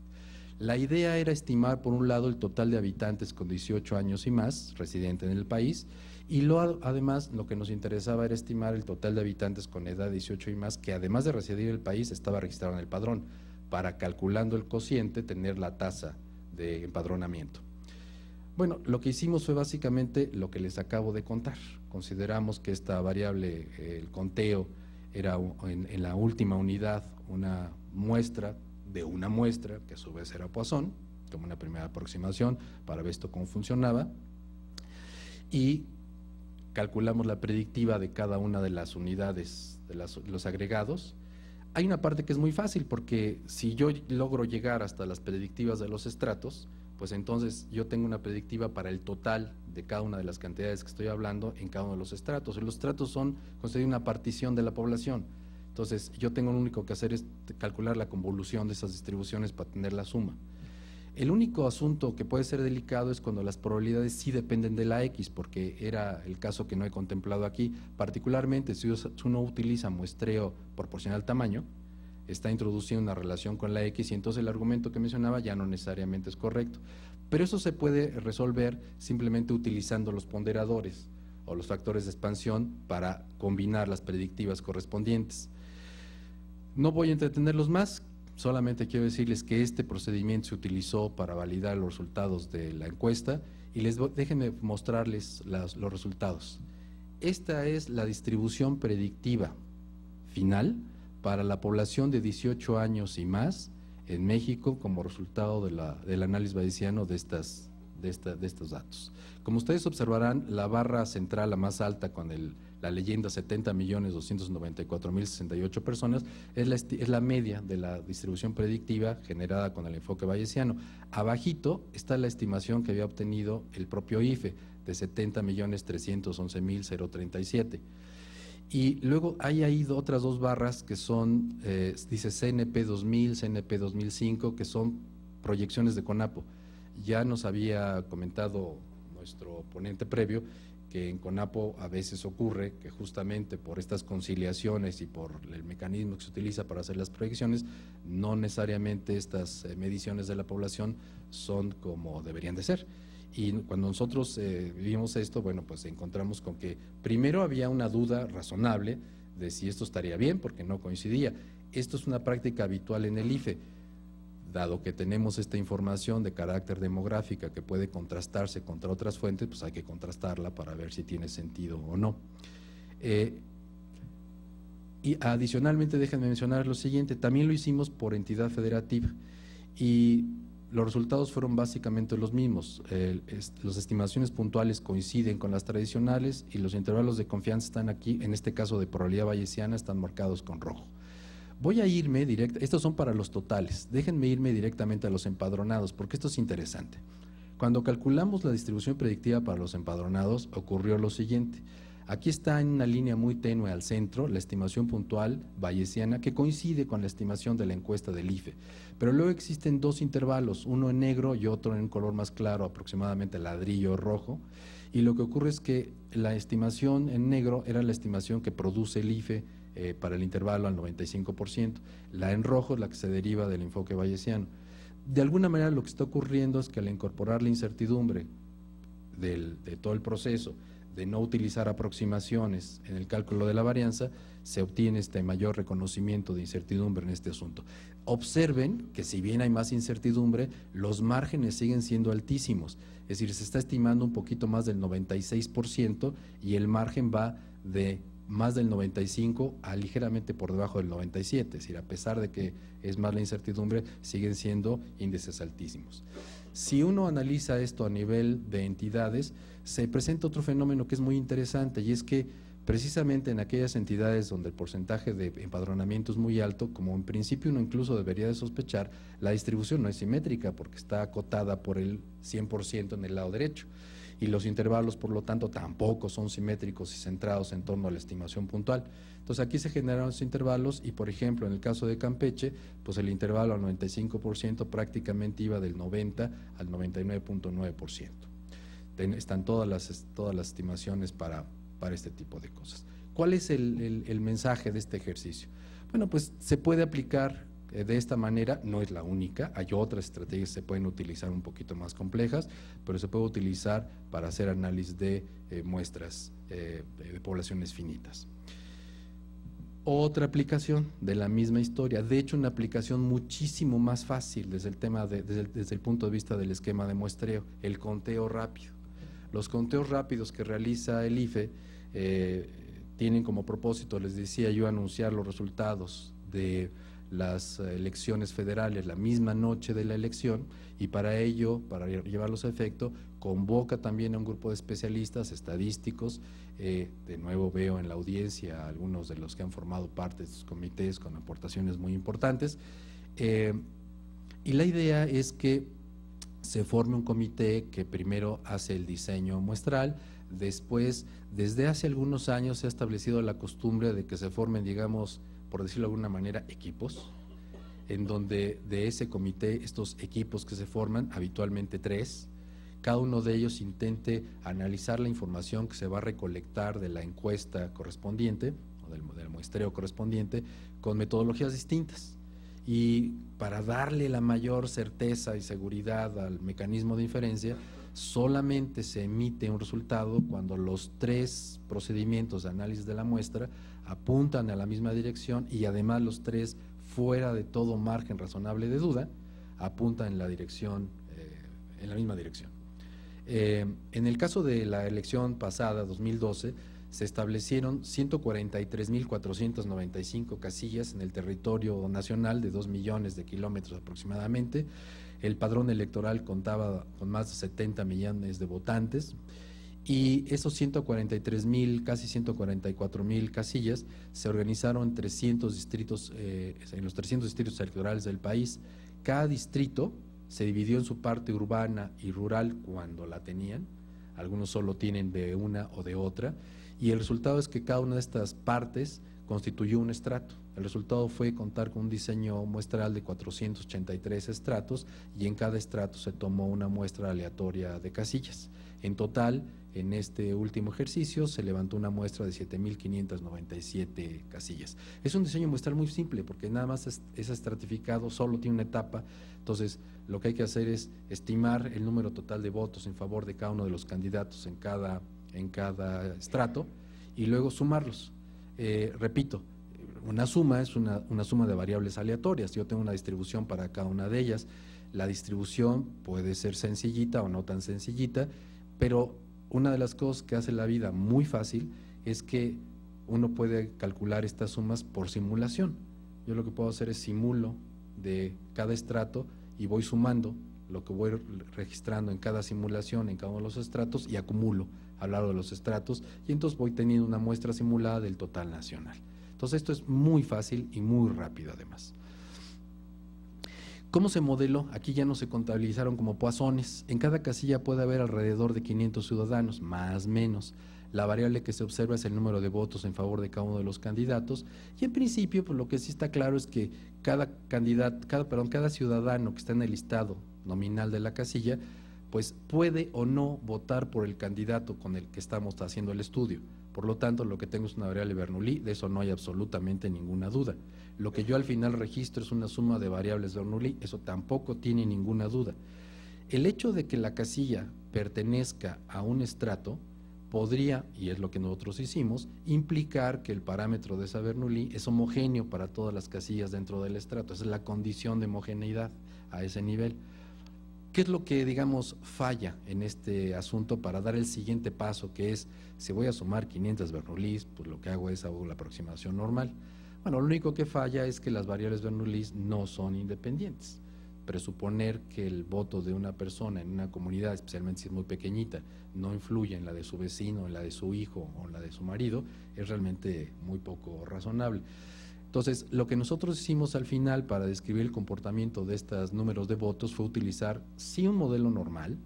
La idea era estimar, por un lado, el total de habitantes con 18 años y más, residentes en el país, y además lo que nos interesaba era estimar el total de habitantes con edad de 18 y más, que además de residir en el país, estaba registrado en el padrón, para, calculando el cociente, tener la tasa de empadronamiento. Bueno, lo que hicimos fue básicamente lo que les acabo de contar. Consideramos que esta variable, el conteo, era en la última unidad una muestra de una muestra, que a su vez era Poisson, como una primera aproximación para ver esto cómo funcionaba, y calculamos la predictiva de cada una de las unidades, de los agregados. Hay una parte que es muy fácil, porque si yo logro llegar hasta las predictivas de los estratos, pues entonces yo tengo una predictiva para el total de cada una de las cantidades que estoy hablando en cada uno de los estratos. Y los estratos constituyen una partición de la población. Entonces yo tengo lo único que hacer es calcular la convolución de esas distribuciones para tener la suma. El único asunto que puede ser delicado es cuando las probabilidades sí dependen de la X, porque era el caso que no he contemplado aquí, particularmente si uno utiliza muestreo proporcional al tamaño, está introduciendo una relación con la X, y entonces el argumento que mencionaba ya no necesariamente es correcto. Pero eso se puede resolver simplemente utilizando los ponderadores o los factores de expansión para combinar las predictivas correspondientes. No voy a entretenerlos más, solamente quiero decirles que este procedimiento se utilizó para validar los resultados de la encuesta, y déjenme mostrarles los resultados. Esta es la distribución predictiva final para la población de 18 años y más en México como resultado del análisis bayesiano de estos datos. Como ustedes observarán, la barra central, la más alta, con la leyenda 70.294.068 personas, es la media de la distribución predictiva generada con el enfoque bayesiano. Abajito está la estimación que había obtenido el propio IFE, de 70.311.037. Y luego hay ahí otras dos barras que son, dice CNP 2000, CNP 2005, que son proyecciones de CONAPO. Ya nos había comentado nuestro ponente previo que en CONAPO a veces ocurre que justamente por estas conciliaciones y por el mecanismo que se utiliza para hacer las proyecciones, no necesariamente estas mediciones de la población son como deberían de ser. Y cuando nosotros vimos esto, bueno, pues encontramos con que primero había una duda razonable de si esto estaría bien, porque no coincidía. Esto es una práctica habitual en el IFE, dado que tenemos esta información de carácter demográfica que puede contrastarse contra otras fuentes, pues hay que contrastarla para ver si tiene sentido o no. Y adicionalmente, déjenme mencionar lo siguiente, también lo hicimos por entidad federativa, y los resultados fueron básicamente los mismos. Las estimaciones puntuales coinciden con las tradicionales, y los intervalos de confianza están aquí, en este caso de probabilidad bayesiana, están marcados con rojo. Voy a irme estos son para los totales, déjenme irme directamente a los empadronados, porque esto es interesante. Cuando calculamos la distribución predictiva para los empadronados, ocurrió lo siguiente. Aquí está en una línea muy tenue al centro la estimación puntual bayesiana, que coincide con la estimación de la encuesta del IFE. Pero luego existen dos intervalos, uno en negro y otro en color más claro, aproximadamente ladrillo rojo. Y lo que ocurre es que la estimación en negro era la estimación que produce el IFE para el intervalo al 95%. La en rojo es la que se deriva del enfoque bayesiano. De alguna manera lo que está ocurriendo es que al incorporar la incertidumbre de todo el proceso, de no utilizar aproximaciones en el cálculo de la varianza, se obtiene este mayor reconocimiento de incertidumbre en este asunto. Observen que si bien hay más incertidumbre, los márgenes siguen siendo altísimos, es decir, se está estimando un poquito más del 96% y el margen va de más del 95 a ligeramente por debajo del 97, es decir, a pesar de que es más la incertidumbre, siguen siendo índices altísimos. Si uno analiza esto a nivel de entidades, se presenta otro fenómeno que es muy interesante, y es que precisamente en aquellas entidades donde el porcentaje de empadronamiento es muy alto, como en principio uno incluso debería de sospechar, la distribución no es simétrica porque está acotada por el 100% en el lado derecho. Y los intervalos, por lo tanto, tampoco son simétricos y centrados en torno a la estimación puntual. Entonces, aquí se generaron los intervalos y, por ejemplo, en el caso de Campeche, pues el intervalo al 95% prácticamente iba del 90 al 99.9%. Están todas las estimaciones para este tipo de cosas. ¿Cuál es el mensaje de este ejercicio? Bueno, pues se puede aplicar de esta manera, no es la única, hay otras estrategias que se pueden utilizar un poquito más complejas, pero se puede utilizar para hacer análisis de muestras de poblaciones finitas. Otra aplicación de la misma historia, de hecho una aplicación muchísimo más fácil desde el punto de vista del esquema de muestreo, el conteo rápido. Los conteos rápidos que realiza el IFE tienen como propósito, les decía yo, anunciar los resultados de las elecciones federales la misma noche de la elección, y para ello, para llevarlos a efecto, convoca también a un grupo de especialistas estadísticos. De nuevo veo en la audiencia a algunos de los que han formado parte de estos comités con aportaciones muy importantes, y la idea es que se forme un comité que primero hace el diseño muestral. Después, desde hace algunos años se ha establecido la costumbre de que se formen, digamos, por decirlo de alguna manera, equipos, en donde de ese comité, estos equipos que se forman, habitualmente 3, cada uno de ellos intente analizar la información que se va a recolectar de la encuesta correspondiente, o del muestreo correspondiente, con metodologías distintas. Y para darle la mayor certeza y seguridad al mecanismo de inferencia, solamente se emite un resultado cuando los 3 procedimientos de análisis de la muestra apuntan a la misma dirección y además los 3, fuera de todo margen razonable de duda, apuntan en la dirección, en la misma dirección. En el caso de la elección pasada, 2012, se establecieron 143.495 casillas en el territorio nacional de 2 millones de kilómetros aproximadamente. El padrón electoral contaba con más de 70 millones de votantes, y esos 143.000, casi 144.000 casillas se organizaron en 300 distritos, en los 300 distritos electorales del país. Cada distrito se dividió en su parte urbana y rural cuando la tenían, algunos solo tienen de una o de otra, y el resultado es que cada una de estas partes constituyó un estrato. El resultado fue contar con un diseño muestral de 483 estratos, y en cada estrato se tomó una muestra aleatoria de casillas. En total, en este último ejercicio se levantó una muestra de 7.597 casillas. Es un diseño muestral muy simple porque nada más es estratificado, solo tiene una etapa. Entonces, lo que hay que hacer es estimar el número total de votos en favor de cada uno de los candidatos en cada estrato y luego sumarlos. Repito, una suma es una suma de variables aleatorias. Yo tengo una distribución para cada una de ellas. La distribución puede ser sencillita o no tan sencillita, pero una de las cosas que hace la vida muy fácil es que uno puede calcular estas sumas por simulación. Yo lo que puedo hacer es simulo de cada estrato y voy sumando lo que voy registrando en cada simulación, en cada uno de los estratos, y acumulo a lo largo de los estratos, y entonces voy teniendo una muestra simulada del total nacional. Entonces esto es muy fácil y muy rápido además. ¿Cómo se modeló? Aquí ya no se contabilizaron como poazones. En cada casilla puede haber alrededor de 500 ciudadanos, más o menos. La variable que se observa es el número de votos en favor de cada uno de los candidatos, y en principio pues lo que sí está claro es que cada ciudadano que está en el listado nominal de la casilla pues puede o no votar por el candidato con el que estamos haciendo el estudio. Por lo tanto, lo que tengo es una variable Bernoulli, de eso no hay absolutamente ninguna duda. Lo que yo al final registro es una suma de variables Bernoulli, eso tampoco tiene ninguna duda. El hecho de que la casilla pertenezca a un estrato podría, y es lo que nosotros hicimos, implicar que el parámetro de esa Bernoulli es homogéneo para todas las casillas dentro del estrato. Esa es la condición de homogeneidad a ese nivel. ¿Qué es lo que, digamos, falla en este asunto para dar el siguiente paso, que es, si voy a sumar 500 Bernoullis, pues lo que hago es hago la aproximación normal? Bueno, lo único que falla es que las variables Bernoulli no son independientes. presuponer que el voto de una persona en una comunidad, especialmente si es muy pequeñita, no influye en la de su vecino, en la de su hijo o en la de su marido, es realmente muy poco razonable. Entonces, lo que nosotros hicimos al final para describir el comportamiento de estos números de votos fue utilizar sí un modelo normal,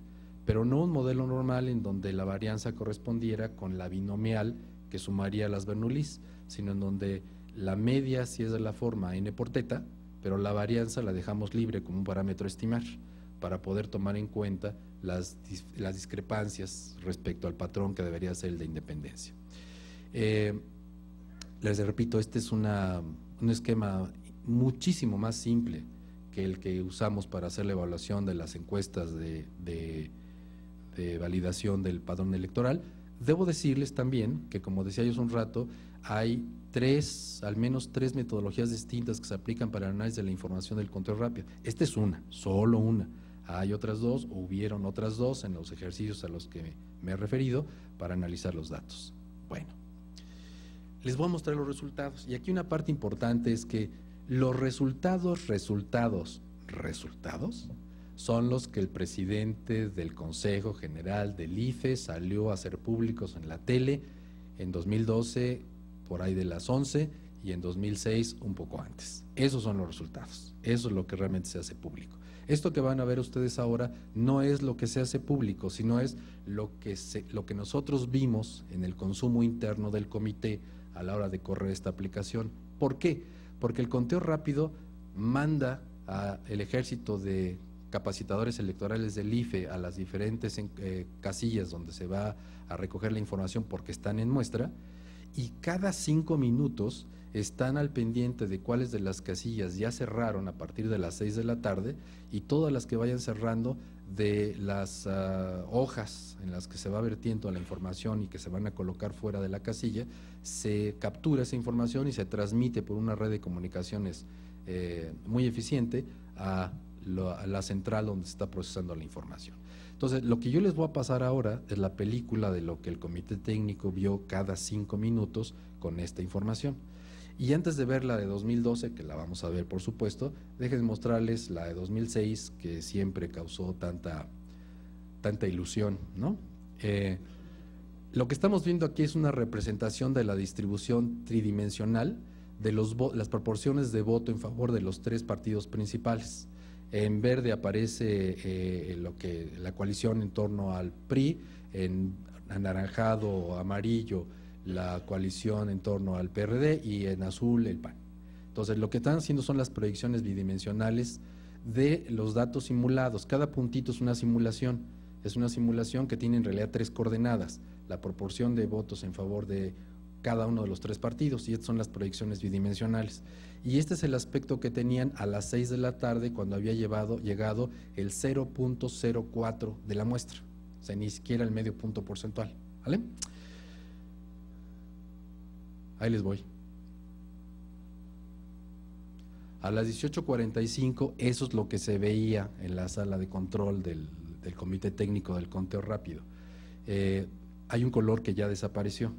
pero no un modelo normal en donde la varianza correspondiera con la binomial que sumaría las Bernoullis, sino en donde la media sí es de la forma n por teta, pero la varianza la dejamos libre como un parámetro a estimar para poder tomar en cuenta las discrepancias respecto al patrón que debería ser el de independencia. Les repito, este es un esquema muchísimo más simple que el que usamos para hacer la evaluación de las encuestas de validación del padrón electoral. Debo decirles también que, como decía yo hace un rato, hay al menos tres metodologías distintas que se aplican para el análisis de la información del conteo rápido. Esta es una, solo una. Hay otras dos, o hubieron otras dos en los ejercicios a los que me he referido para analizar los datos. Bueno, les voy a mostrar los resultados. Y aquí una parte importante es que los resultados son los que el presidente del Consejo General del IFE salió a hacer públicos en la tele en 2012, por ahí de las 11, y en 2006 un poco antes. Esos son los resultados, eso es lo que realmente se hace público. Esto que van a ver ustedes ahora no es lo que se hace público, sino es lo que nosotros vimos en el consumo interno del comité a la hora de correr esta aplicación. ¿Por qué? Porque el conteo rápido manda al ejército de capacitadores electorales del IFE a las diferentes casillas donde se va a recoger la información porque están en muestra, y cada 5 minutos están al pendiente de cuáles de las casillas ya cerraron a partir de las 6 de la tarde, y todas las que vayan cerrando de las hojas en las que se va vertiendo la información y que se van a colocar fuera de la casilla, se captura esa información y se transmite por una red de comunicaciones muy eficiente a la central donde se está procesando la información. Entonces, lo que yo les voy a pasar ahora es la película de lo que el comité técnico vio cada 5 minutos con esta información. Y antes de ver la de 2012, que la vamos a ver por supuesto, déjenme mostrarles la de 2006, que siempre causó tanta ilusión, ¿no? Lo que estamos viendo aquí es una representación de la distribución tridimensional de las proporciones de voto en favor de los 3 partidos principales. En verde aparece la coalición en torno al PRI, en anaranjado o amarillo la coalición en torno al PRD y en azul el PAN. Entonces, lo que están haciendo son las proyecciones bidimensionales de los datos simulados. Cada puntito es una simulación que tiene en realidad 3 coordenadas, la proporción de votos en favor de cada uno de los 3 partidos, y estas son las proyecciones bidimensionales. Y este es el aspecto que tenían a las 6 de la tarde cuando había llegado el 0.04 de la muestra, o sea, ni siquiera el medio punto porcentual, ¿vale? Ahí les voy. A las 18:45, eso es lo que se veía en la sala de control del comité técnico del conteo rápido. Hay un color que ya desapareció.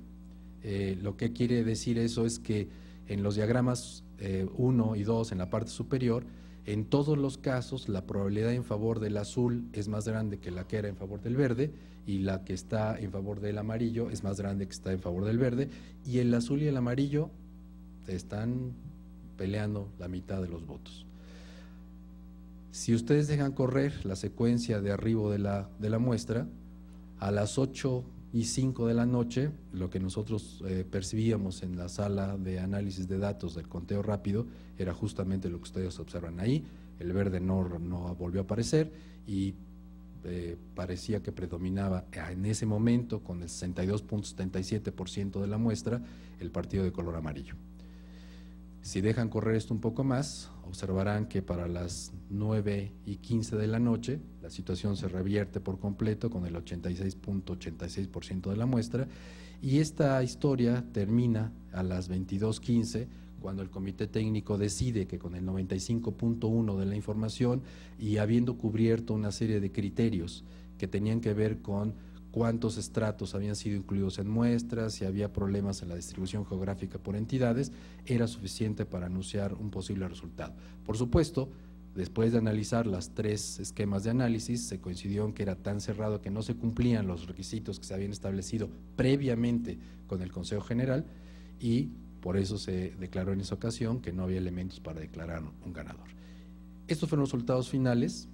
Lo que quiere decir eso es que en los diagramas 1 y 2 en la parte superior, en todos los casos la probabilidad en favor del azul es más grande que la que era en favor del verde, y la que está en favor del amarillo es más grande que está en favor del verde, y el azul y el amarillo están peleando la mitad de los votos. Si ustedes dejan correr la secuencia de arribo de la muestra, a las 8:05 de la noche, lo que nosotros percibíamos en la sala de análisis de datos del conteo rápido era justamente lo que ustedes observan ahí. El verde no volvió a aparecer y parecía que predominaba en ese momento, con el 62.77% de la muestra, el partido de color amarillo. Si dejan correr esto un poco más, observarán que para las 9:15 de la noche la situación se revierte por completo con el 86.86% de la muestra, y esta historia termina a las 22:15 cuando el comité técnico decide que con el 95.1 de la información, y habiendo cubierto una serie de criterios que tenían que ver con cuántos estratos habían sido incluidos en muestras, si había problemas en la distribución geográfica por entidades, era suficiente para anunciar un posible resultado. Por supuesto, después de analizar las 3 esquemas de análisis, se coincidió en que era tan cerrado que no se cumplían los requisitos que se habían establecido previamente con el Consejo General, y por eso se declaró en esa ocasión que no había elementos para declarar un ganador. Estos fueron los resultados finales,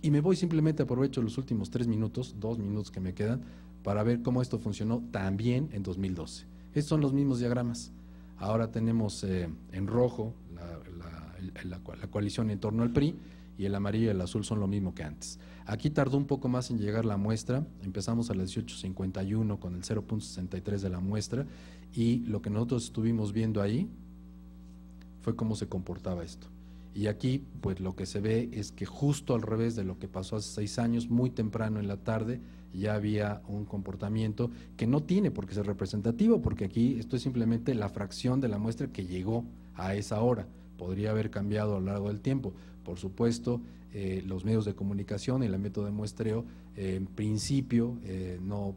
y me voy simplemente, aprovecho los últimos 2 minutos que me quedan, para ver cómo esto funcionó también en 2012. Estos son los mismos diagramas. Ahora tenemos en rojo la coalición en torno al PRI, y el amarillo y el azul son lo mismo que antes. Aquí tardó un poco más en llegar la muestra, empezamos a las 18:51 con el 0.63 de la muestra, y lo que nosotros estuvimos viendo ahí fue cómo se comportaba esto. Y aquí pues lo que se ve es que justo al revés de lo que pasó hace 6 años, muy temprano en la tarde, ya había un comportamiento que no tiene por qué ser representativo, porque aquí esto es simplemente la fracción de la muestra que llegó a esa hora. Podría haber cambiado a lo largo del tiempo. Por supuesto, los medios de comunicación y el método de muestreo, en principio, no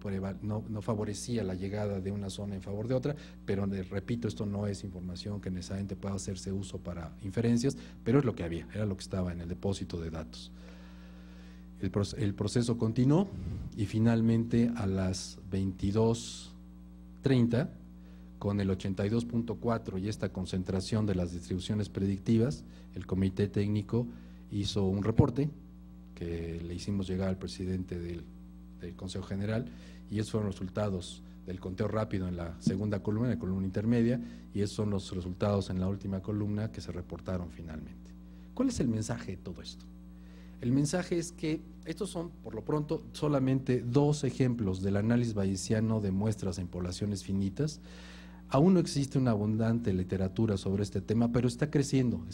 favorecía la llegada de una zona en favor de otra, pero repito, esto no es información que necesariamente pueda hacerse uso para inferencias, pero es lo que había, era lo que estaba en el depósito de datos. El proceso continuó y finalmente a las 22:30, con el 82.4 y esta concentración de las distribuciones predictivas, el comité técnico hizo un reporte que le hicimos llegar al presidente del Consejo General, y esos fueron los resultados del conteo rápido en la segunda columna, en la columna intermedia, y esos son los resultados en la última columna que se reportaron finalmente. ¿Cuál es el mensaje de todo esto? El mensaje es que estos son, por lo pronto, solamente 2 ejemplos del análisis bayesiano de muestras en poblaciones finitas. Aún no existe una abundante literatura sobre este tema, pero está creciendo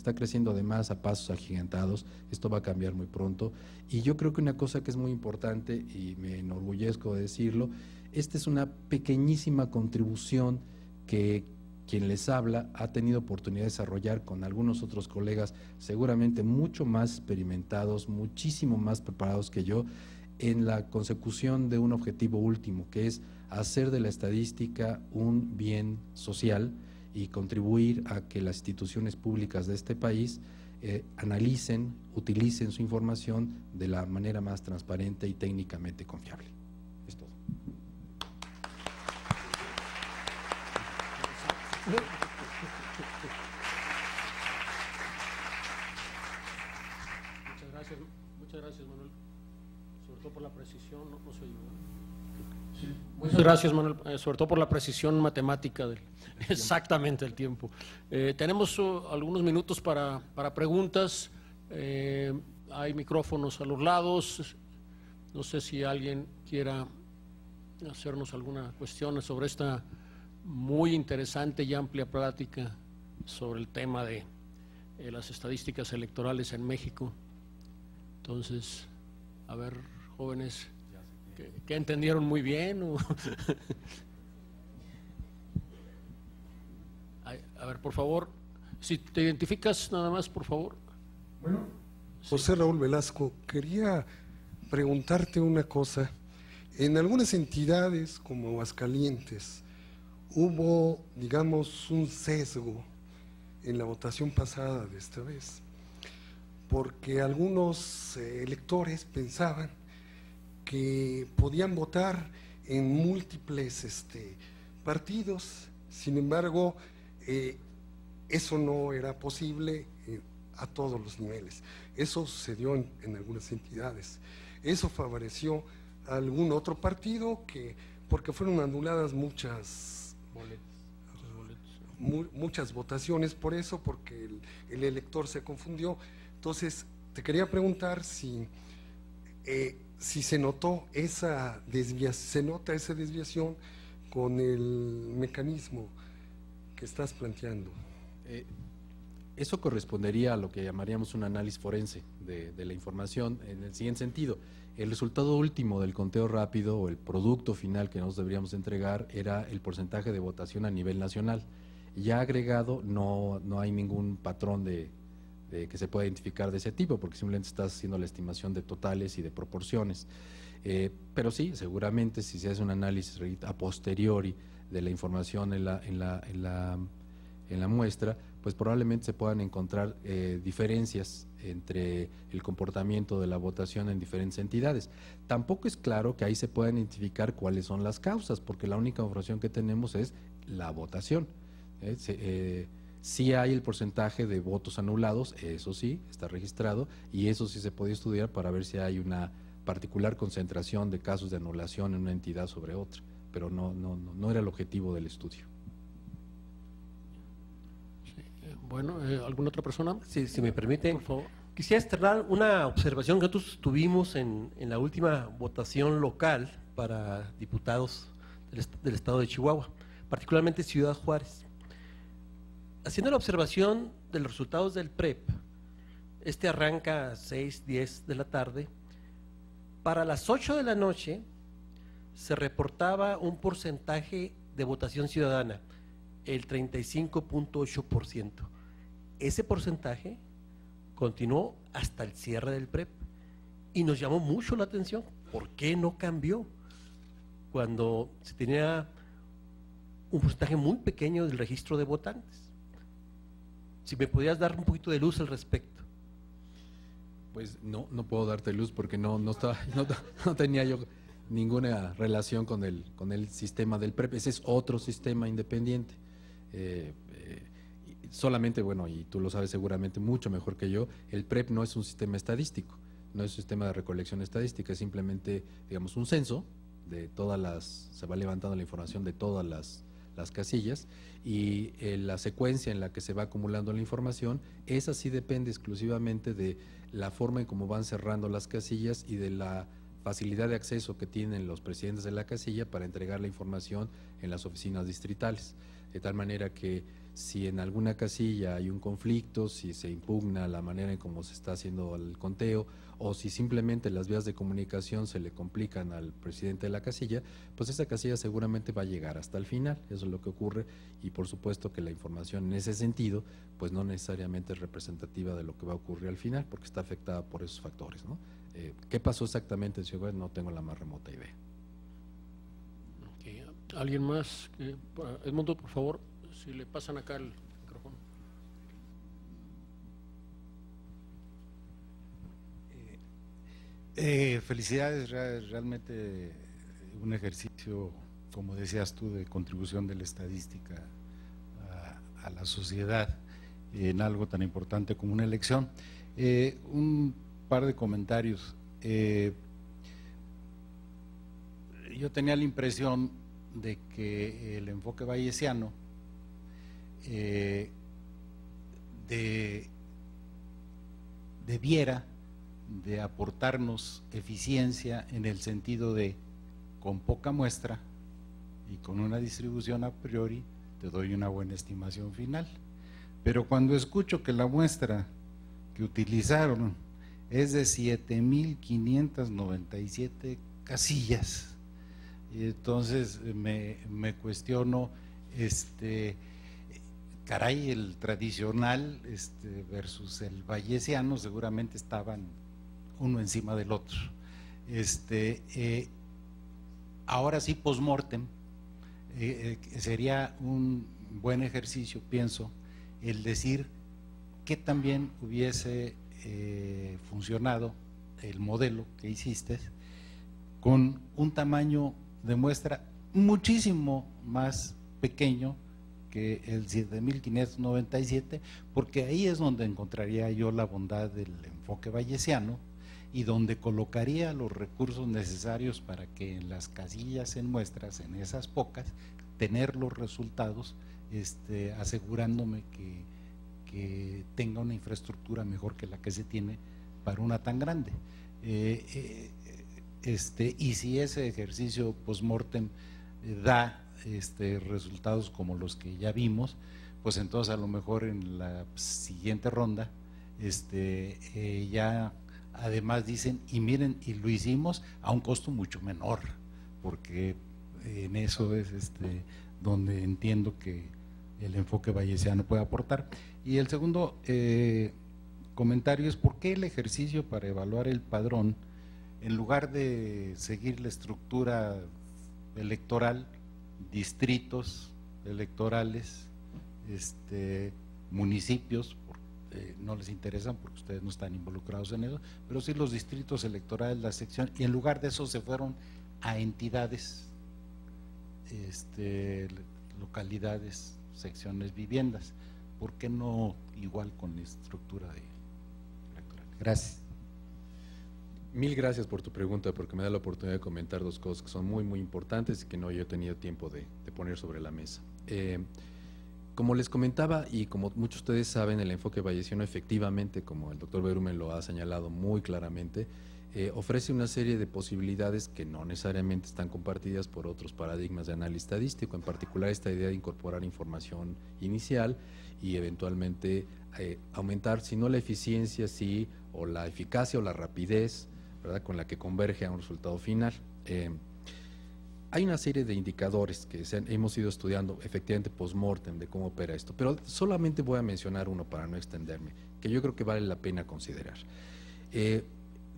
además a pasos agigantados. Esto va a cambiar muy pronto, y yo creo que una cosa que es muy importante, y me enorgullezco de decirlo, esta es una pequeñísima contribución que quien les habla ha tenido oportunidad de desarrollar con algunos otros colegas, seguramente mucho más experimentados, muchísimo más preparados que yo, en la consecución de un objetivo último, que es hacer de la estadística un bien social y contribuir a que las instituciones públicas de este país analicen, utilicen su información de la manera más transparente y técnicamente confiable. Es todo. Muchas gracias, Manuel, sobre todo por la precisión, no soy yo. Sí. Muchas gracias, Manuel, sobre todo por la precisión matemática exactamente el tiempo. Tenemos algunos minutos para preguntas. Hay micrófonos a los lados. No sé si alguien quiera hacernos alguna cuestión sobre esta muy interesante y amplia plática sobre el tema de las estadísticas electorales en México. Entonces, a ver, jóvenes, ¿qué entendieron muy bien? A ver, por favor, si te identificas nada más, por favor. Bueno, José Raúl Velasco, quería preguntarte una cosa. En algunas entidades como Aguascalientes hubo, digamos, un sesgo en la votación pasada de esta vez, porque algunos electores pensaban que podían votar en múltiples partidos. Sin embargo, eso no era posible a todos los niveles. Eso sucedió en algunas entidades. Eso favoreció a algún otro partido porque fueron anuladas muchas votaciones por eso, porque el elector se confundió. Entonces, te quería preguntar si se notó esa desviación con el mecanismo que estás planteando. Eso correspondería a lo que llamaríamos un análisis forense de la información, en el siguiente sentido. El resultado último del conteo rápido, o el producto final que nos deberíamos entregar, era el porcentaje de votación a nivel nacional. Ya agregado, no hay ningún patrón que se pueda identificar de ese tipo, porque simplemente estás haciendo la estimación de totales y de proporciones. Pero sí, seguramente si se hace un análisis a posteriori de la información en la muestra, pues probablemente se puedan encontrar diferencias entre el comportamiento de la votación en diferentes entidades. Tampoco es claro que ahí se puedan identificar cuáles son las causas, porque la única información que tenemos es la votación. Sí hay el porcentaje de votos anulados, eso sí, está registrado, y eso sí se puede estudiar para ver si hay una particular concentración de casos de anulación en una entidad sobre otra, pero no era el objetivo del estudio. Bueno, ¿alguna otra persona? Sí, si me permite, Por favor. quisiera externar una observación que nosotros tuvimos en la última votación local para diputados del estado de Chihuahua, particularmente Ciudad Juárez. Haciendo la observación de los resultados del PREP, este arranca a 6:10 de la tarde, para las 8 de la noche se reportaba un porcentaje de votación ciudadana, el 35.8%. Ese porcentaje continuó hasta el cierre del PREP y nos llamó mucho la atención. ¿Por qué no cambió? Cuando se tenía un porcentaje muy pequeño del registro de votantes. Si me podías dar un poquito de luz al respecto. Pues no puedo darte luz porque no tenía yo ninguna relación con el sistema del PREP. Ese es otro sistema independiente. Solamente, bueno, y tú lo sabes seguramente mucho mejor que yo, el PREP no es un sistema estadístico, no es un sistema de recolección estadística, es simplemente, digamos, un censo de se va levantando la información de todas las casillas, y la secuencia en la que se va acumulando la información, esa sí depende exclusivamente de la forma en cómo van cerrando las casillas y de la facilidad de acceso que tienen los presidentes de la casilla para entregar la información en las oficinas distritales, de tal manera que si en alguna casilla hay un conflicto, si se impugna la manera en cómo se está haciendo el conteo, o si simplemente las vías de comunicación se le complican al presidente de la casilla, pues esa casilla seguramente va a llegar hasta el final. Eso es lo que ocurre, y por supuesto que la información en ese sentido pues no necesariamente es representativa de lo que va a ocurrir al final, porque está afectada por esos factores, ¿no? ¿Qué pasó exactamente en Ciudad Juárez? No tengo la más remota idea. Okay. ¿Alguien más? Edmundo, por favor, si le pasan acá el micrófono. Felicidades, realmente un ejercicio, como decías tú, de contribución de la estadística a la sociedad en algo tan importante como una elección. Un par de comentarios. Yo tenía la impresión de que el enfoque bayesiano debiera de aportarnos eficiencia en el sentido de, con poca muestra y con una distribución a priori, te doy una buena estimación final. Pero cuando escucho que la muestra que utilizaron es de 7,597 casillas, y entonces me cuestiono, caray, el tradicional versus el bayesiano seguramente estaban uno encima del otro. Ahora sí, post-mortem, sería un buen ejercicio, pienso, el decir que también hubiese funcionado el modelo que hiciste con un tamaño de muestra muchísimo más pequeño que el 7,597, porque ahí es donde encontraría yo la bondad del enfoque bayesiano y donde colocaría los recursos necesarios para que en las casillas en muestras, en esas pocas, tener los resultados, asegurándome que tenga una infraestructura mejor que la que se tiene para una tan grande. Y si ese ejercicio post-mortem da resultados como los que ya vimos, pues entonces a lo mejor en la siguiente ronda ya además dicen, y miren, y lo hicimos a un costo mucho menor, porque en eso es donde entiendo que el enfoque bayesiano puede aportar. Y el segundo comentario es: ¿por qué el ejercicio para evaluar el padrón, en lugar de seguir la estructura electoral, distritos electorales, municipios, no les interesan porque ustedes no están involucrados en eso, pero sí los distritos electorales, la sección, y en lugar de eso se fueron a entidades, localidades, secciones, viviendas. ¿Por qué no igual con la estructura electoral? Gracias. Mil gracias por tu pregunta, porque me da la oportunidad de comentar dos cosas que son muy, muy importantes y que no yo he tenido tiempo de poner sobre la mesa. Como les comentaba y como muchos de ustedes saben, el enfoque bayesiano efectivamente, como el doctor Berumen lo ha señalado muy claramente, ofrece una serie de posibilidades que no necesariamente están compartidas por otros paradigmas de análisis estadístico, en particular esta idea de incorporar información inicial y eventualmente aumentar, si no la eficiencia, sí, o la eficacia o la rapidez, ¿verdad?, con la que converge a un resultado final. Hay una serie de indicadores que hemos ido estudiando efectivamente post-mortem de cómo opera esto, pero solamente voy a mencionar uno para no extenderme, que yo creo que vale la pena considerar.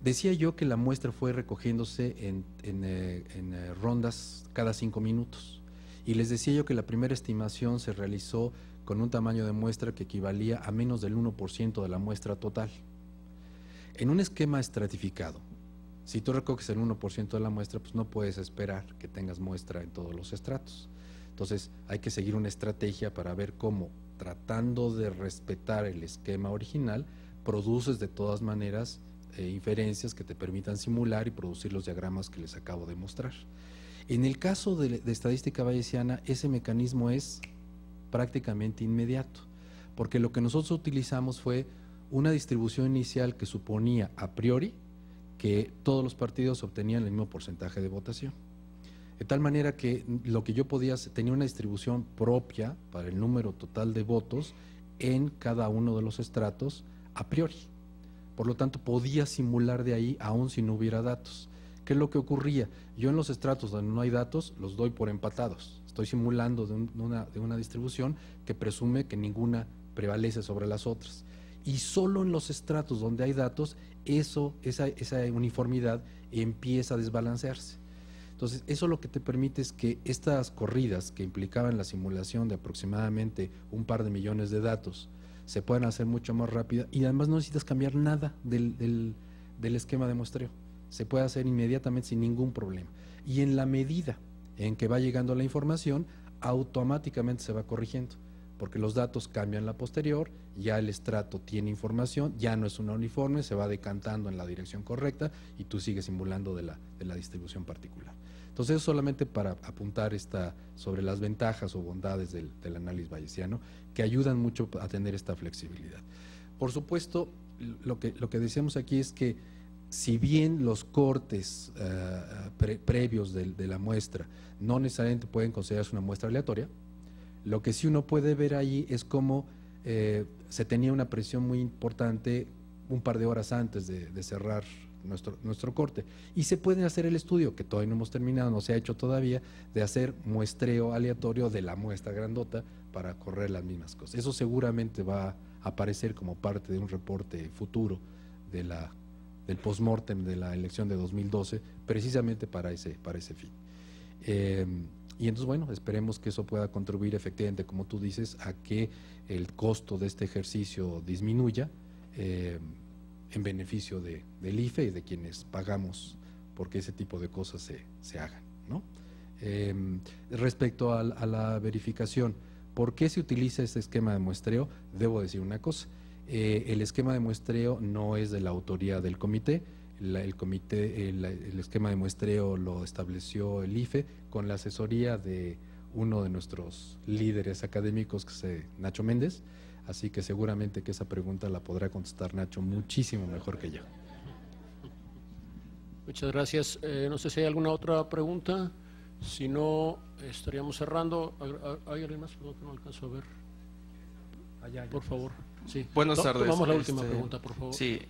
Decía yo que la muestra fue recogiéndose en rondas cada 5 minutos, y les decía yo que la primera estimación se realizó con un tamaño de muestra que equivalía a menos del 1% de la muestra total. En un esquema estratificado, si tú recoges el 1% de la muestra, pues no puedes esperar que tengas muestra en todos los estratos. Entonces hay que seguir una estrategia para ver cómo, tratando de respetar el esquema original, produces de todas maneras inferencias que te permitan simular y producir los diagramas que les acabo de mostrar. En el caso de estadística bayesiana, ese mecanismo es prácticamente inmediato, porque lo que nosotros utilizamos fue una distribución inicial que suponía a priori que todos los partidos obtenían el mismo porcentaje de votación. De tal manera que lo que yo podía hacer, tenía una distribución propia para el número total de votos en cada uno de los estratos a priori. Por lo tanto, podía simular de ahí aún si no hubiera datos. ¿Qué es lo que ocurría? Yo en los estratos donde no hay datos los doy por empatados. Estoy simulando de una distribución que presume que ninguna prevalece sobre las otras. Y solo en los estratos donde hay datos, esa uniformidad empieza a desbalancearse. Entonces, eso lo que te permite es que estas corridas que implicaban la simulación de aproximadamente un par de millones de datos se puedan hacer mucho más rápida, y además no necesitas cambiar nada del esquema de muestreo. Se puede hacer inmediatamente sin ningún problema. Y en la medida en que va llegando la información, automáticamente se va corrigiendo, porque los datos cambian la posterior, ya el estrato tiene información, ya no es una uniforme, se va decantando en la dirección correcta y tú sigues simulando de la distribución particular. Entonces, solamente para apuntar sobre las ventajas o bondades del análisis bayesiano, que ayudan mucho a tener esta flexibilidad. Por supuesto, lo que decíamos aquí es que si bien los cortes previos de la muestra no necesariamente pueden considerarse una muestra aleatoria, lo que sí uno puede ver ahí es cómo se tenía una presión muy importante un par de horas antes de cerrar nuestro corte. Y se puede hacer el estudio, que todavía no hemos terminado, no se ha hecho todavía, de hacer muestreo aleatorio de la muestra grandota para correr las mismas cosas. Eso seguramente va a aparecer como parte de un reporte futuro del post-mortem de la elección de 2012, precisamente para ese fin. Y entonces, bueno, esperemos que eso pueda contribuir efectivamente, como tú dices, a que el costo de este ejercicio disminuya en beneficio del IFE y de quienes pagamos porque ese tipo de cosas se hagan, ¿no? Respecto a la verificación, ¿por qué se utiliza este esquema de muestreo? Debo decir una cosa, el esquema de muestreo no es de la autoría del comité. El esquema de muestreo lo estableció el IFE con la asesoría de uno de nuestros líderes académicos, que es Nacho Méndez, así que seguramente que esa pregunta la podrá contestar Nacho muchísimo mejor que yo. Muchas gracias. No sé si hay alguna otra pregunta, si no estaríamos cerrando. ¿Hay alguien más? Perdón, que no alcanzo a ver. Por favor. Sí. Buenas tardes. Tomamos la última pregunta, por favor. Sí,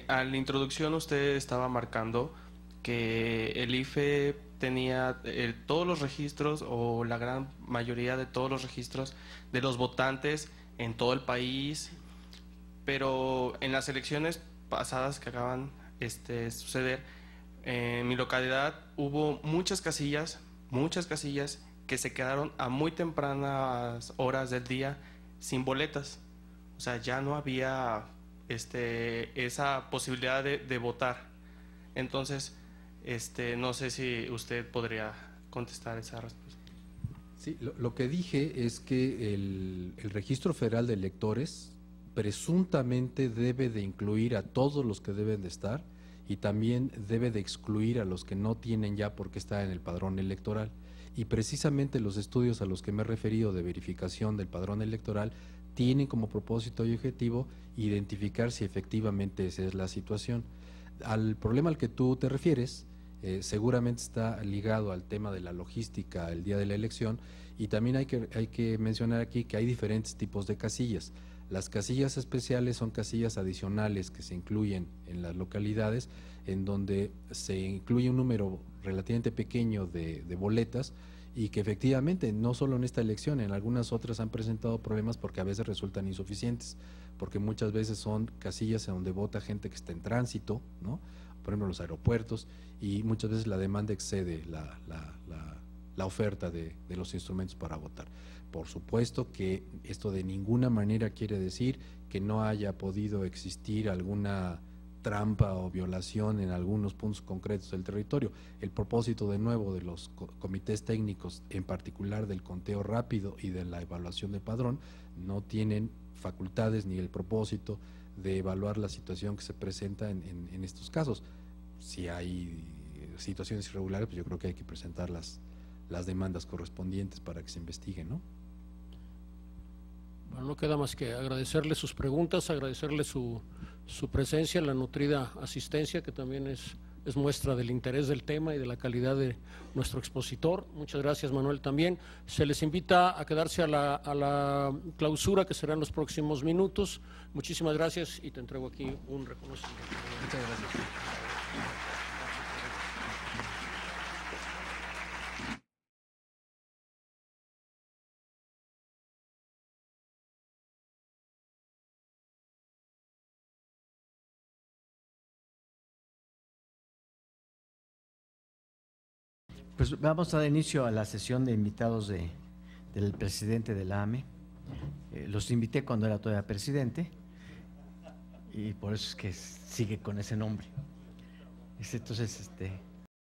a la introducción usted estaba marcando que el IFE tenía todos los registros, o la gran mayoría de todos los registros de los votantes en todo el país, pero en las elecciones pasadas que acaban de suceder, en mi localidad hubo muchas casillas que se quedaron a muy tempranas horas del día sin boletas, O sea, ya no había esa posibilidad de votar. Entonces, no sé si usted podría contestar esa respuesta. Sí, lo que dije es que el Registro Federal de Electores presuntamente debe de incluir a todos los que deben de estar y también debe de excluir a los que no tienen ya porque está en el padrón electoral. Y precisamente los estudios a los que me he referido de verificación del padrón electoral tienen como propósito y objetivo identificar si efectivamente esa es la situación. Al problema al que tú te refieres, seguramente está ligado al tema de la logística el día de la elección, y también hay que mencionar aquí que hay diferentes tipos de casillas. Las casillas especiales son casillas adicionales que se incluyen en las localidades, en donde se incluye un número relativamente pequeño de boletas, y que efectivamente no solo en esta elección, en algunas otras han presentado problemas porque a veces resultan insuficientes, porque muchas veces son casillas en donde vota gente que está en tránsito, ¿no? Por ejemplo, los aeropuertos, y muchas veces la demanda excede la oferta de los instrumentos para votar. Por supuesto que esto de ninguna manera quiere decir que no haya podido existir alguna trampa o violación en algunos puntos concretos del territorio. El propósito de nuevo de los comités técnicos, en particular del conteo rápido y de la evaluación de padrón, no tienen facultades ni el propósito de evaluar la situación que se presenta en estos casos. Si hay situaciones irregulares, pues yo creo que hay que presentar las demandas correspondientes para que se investiguen, ¿no? Bueno, no queda más que agradecerle sus preguntas, agradecerle su presencia, la nutrida asistencia, que también es muestra del interés del tema y de la calidad de nuestro expositor. Muchas gracias, Manuel, también. Se les invita a quedarse a la clausura, que será en los próximos minutos. Muchísimas gracias y te entrego aquí un reconocimiento. Muchas gracias. Pues vamos a dar inicio a la sesión de invitados del presidente de la AME. Los invité cuando era todavía presidente y por eso es que sigue con ese nombre. Entonces,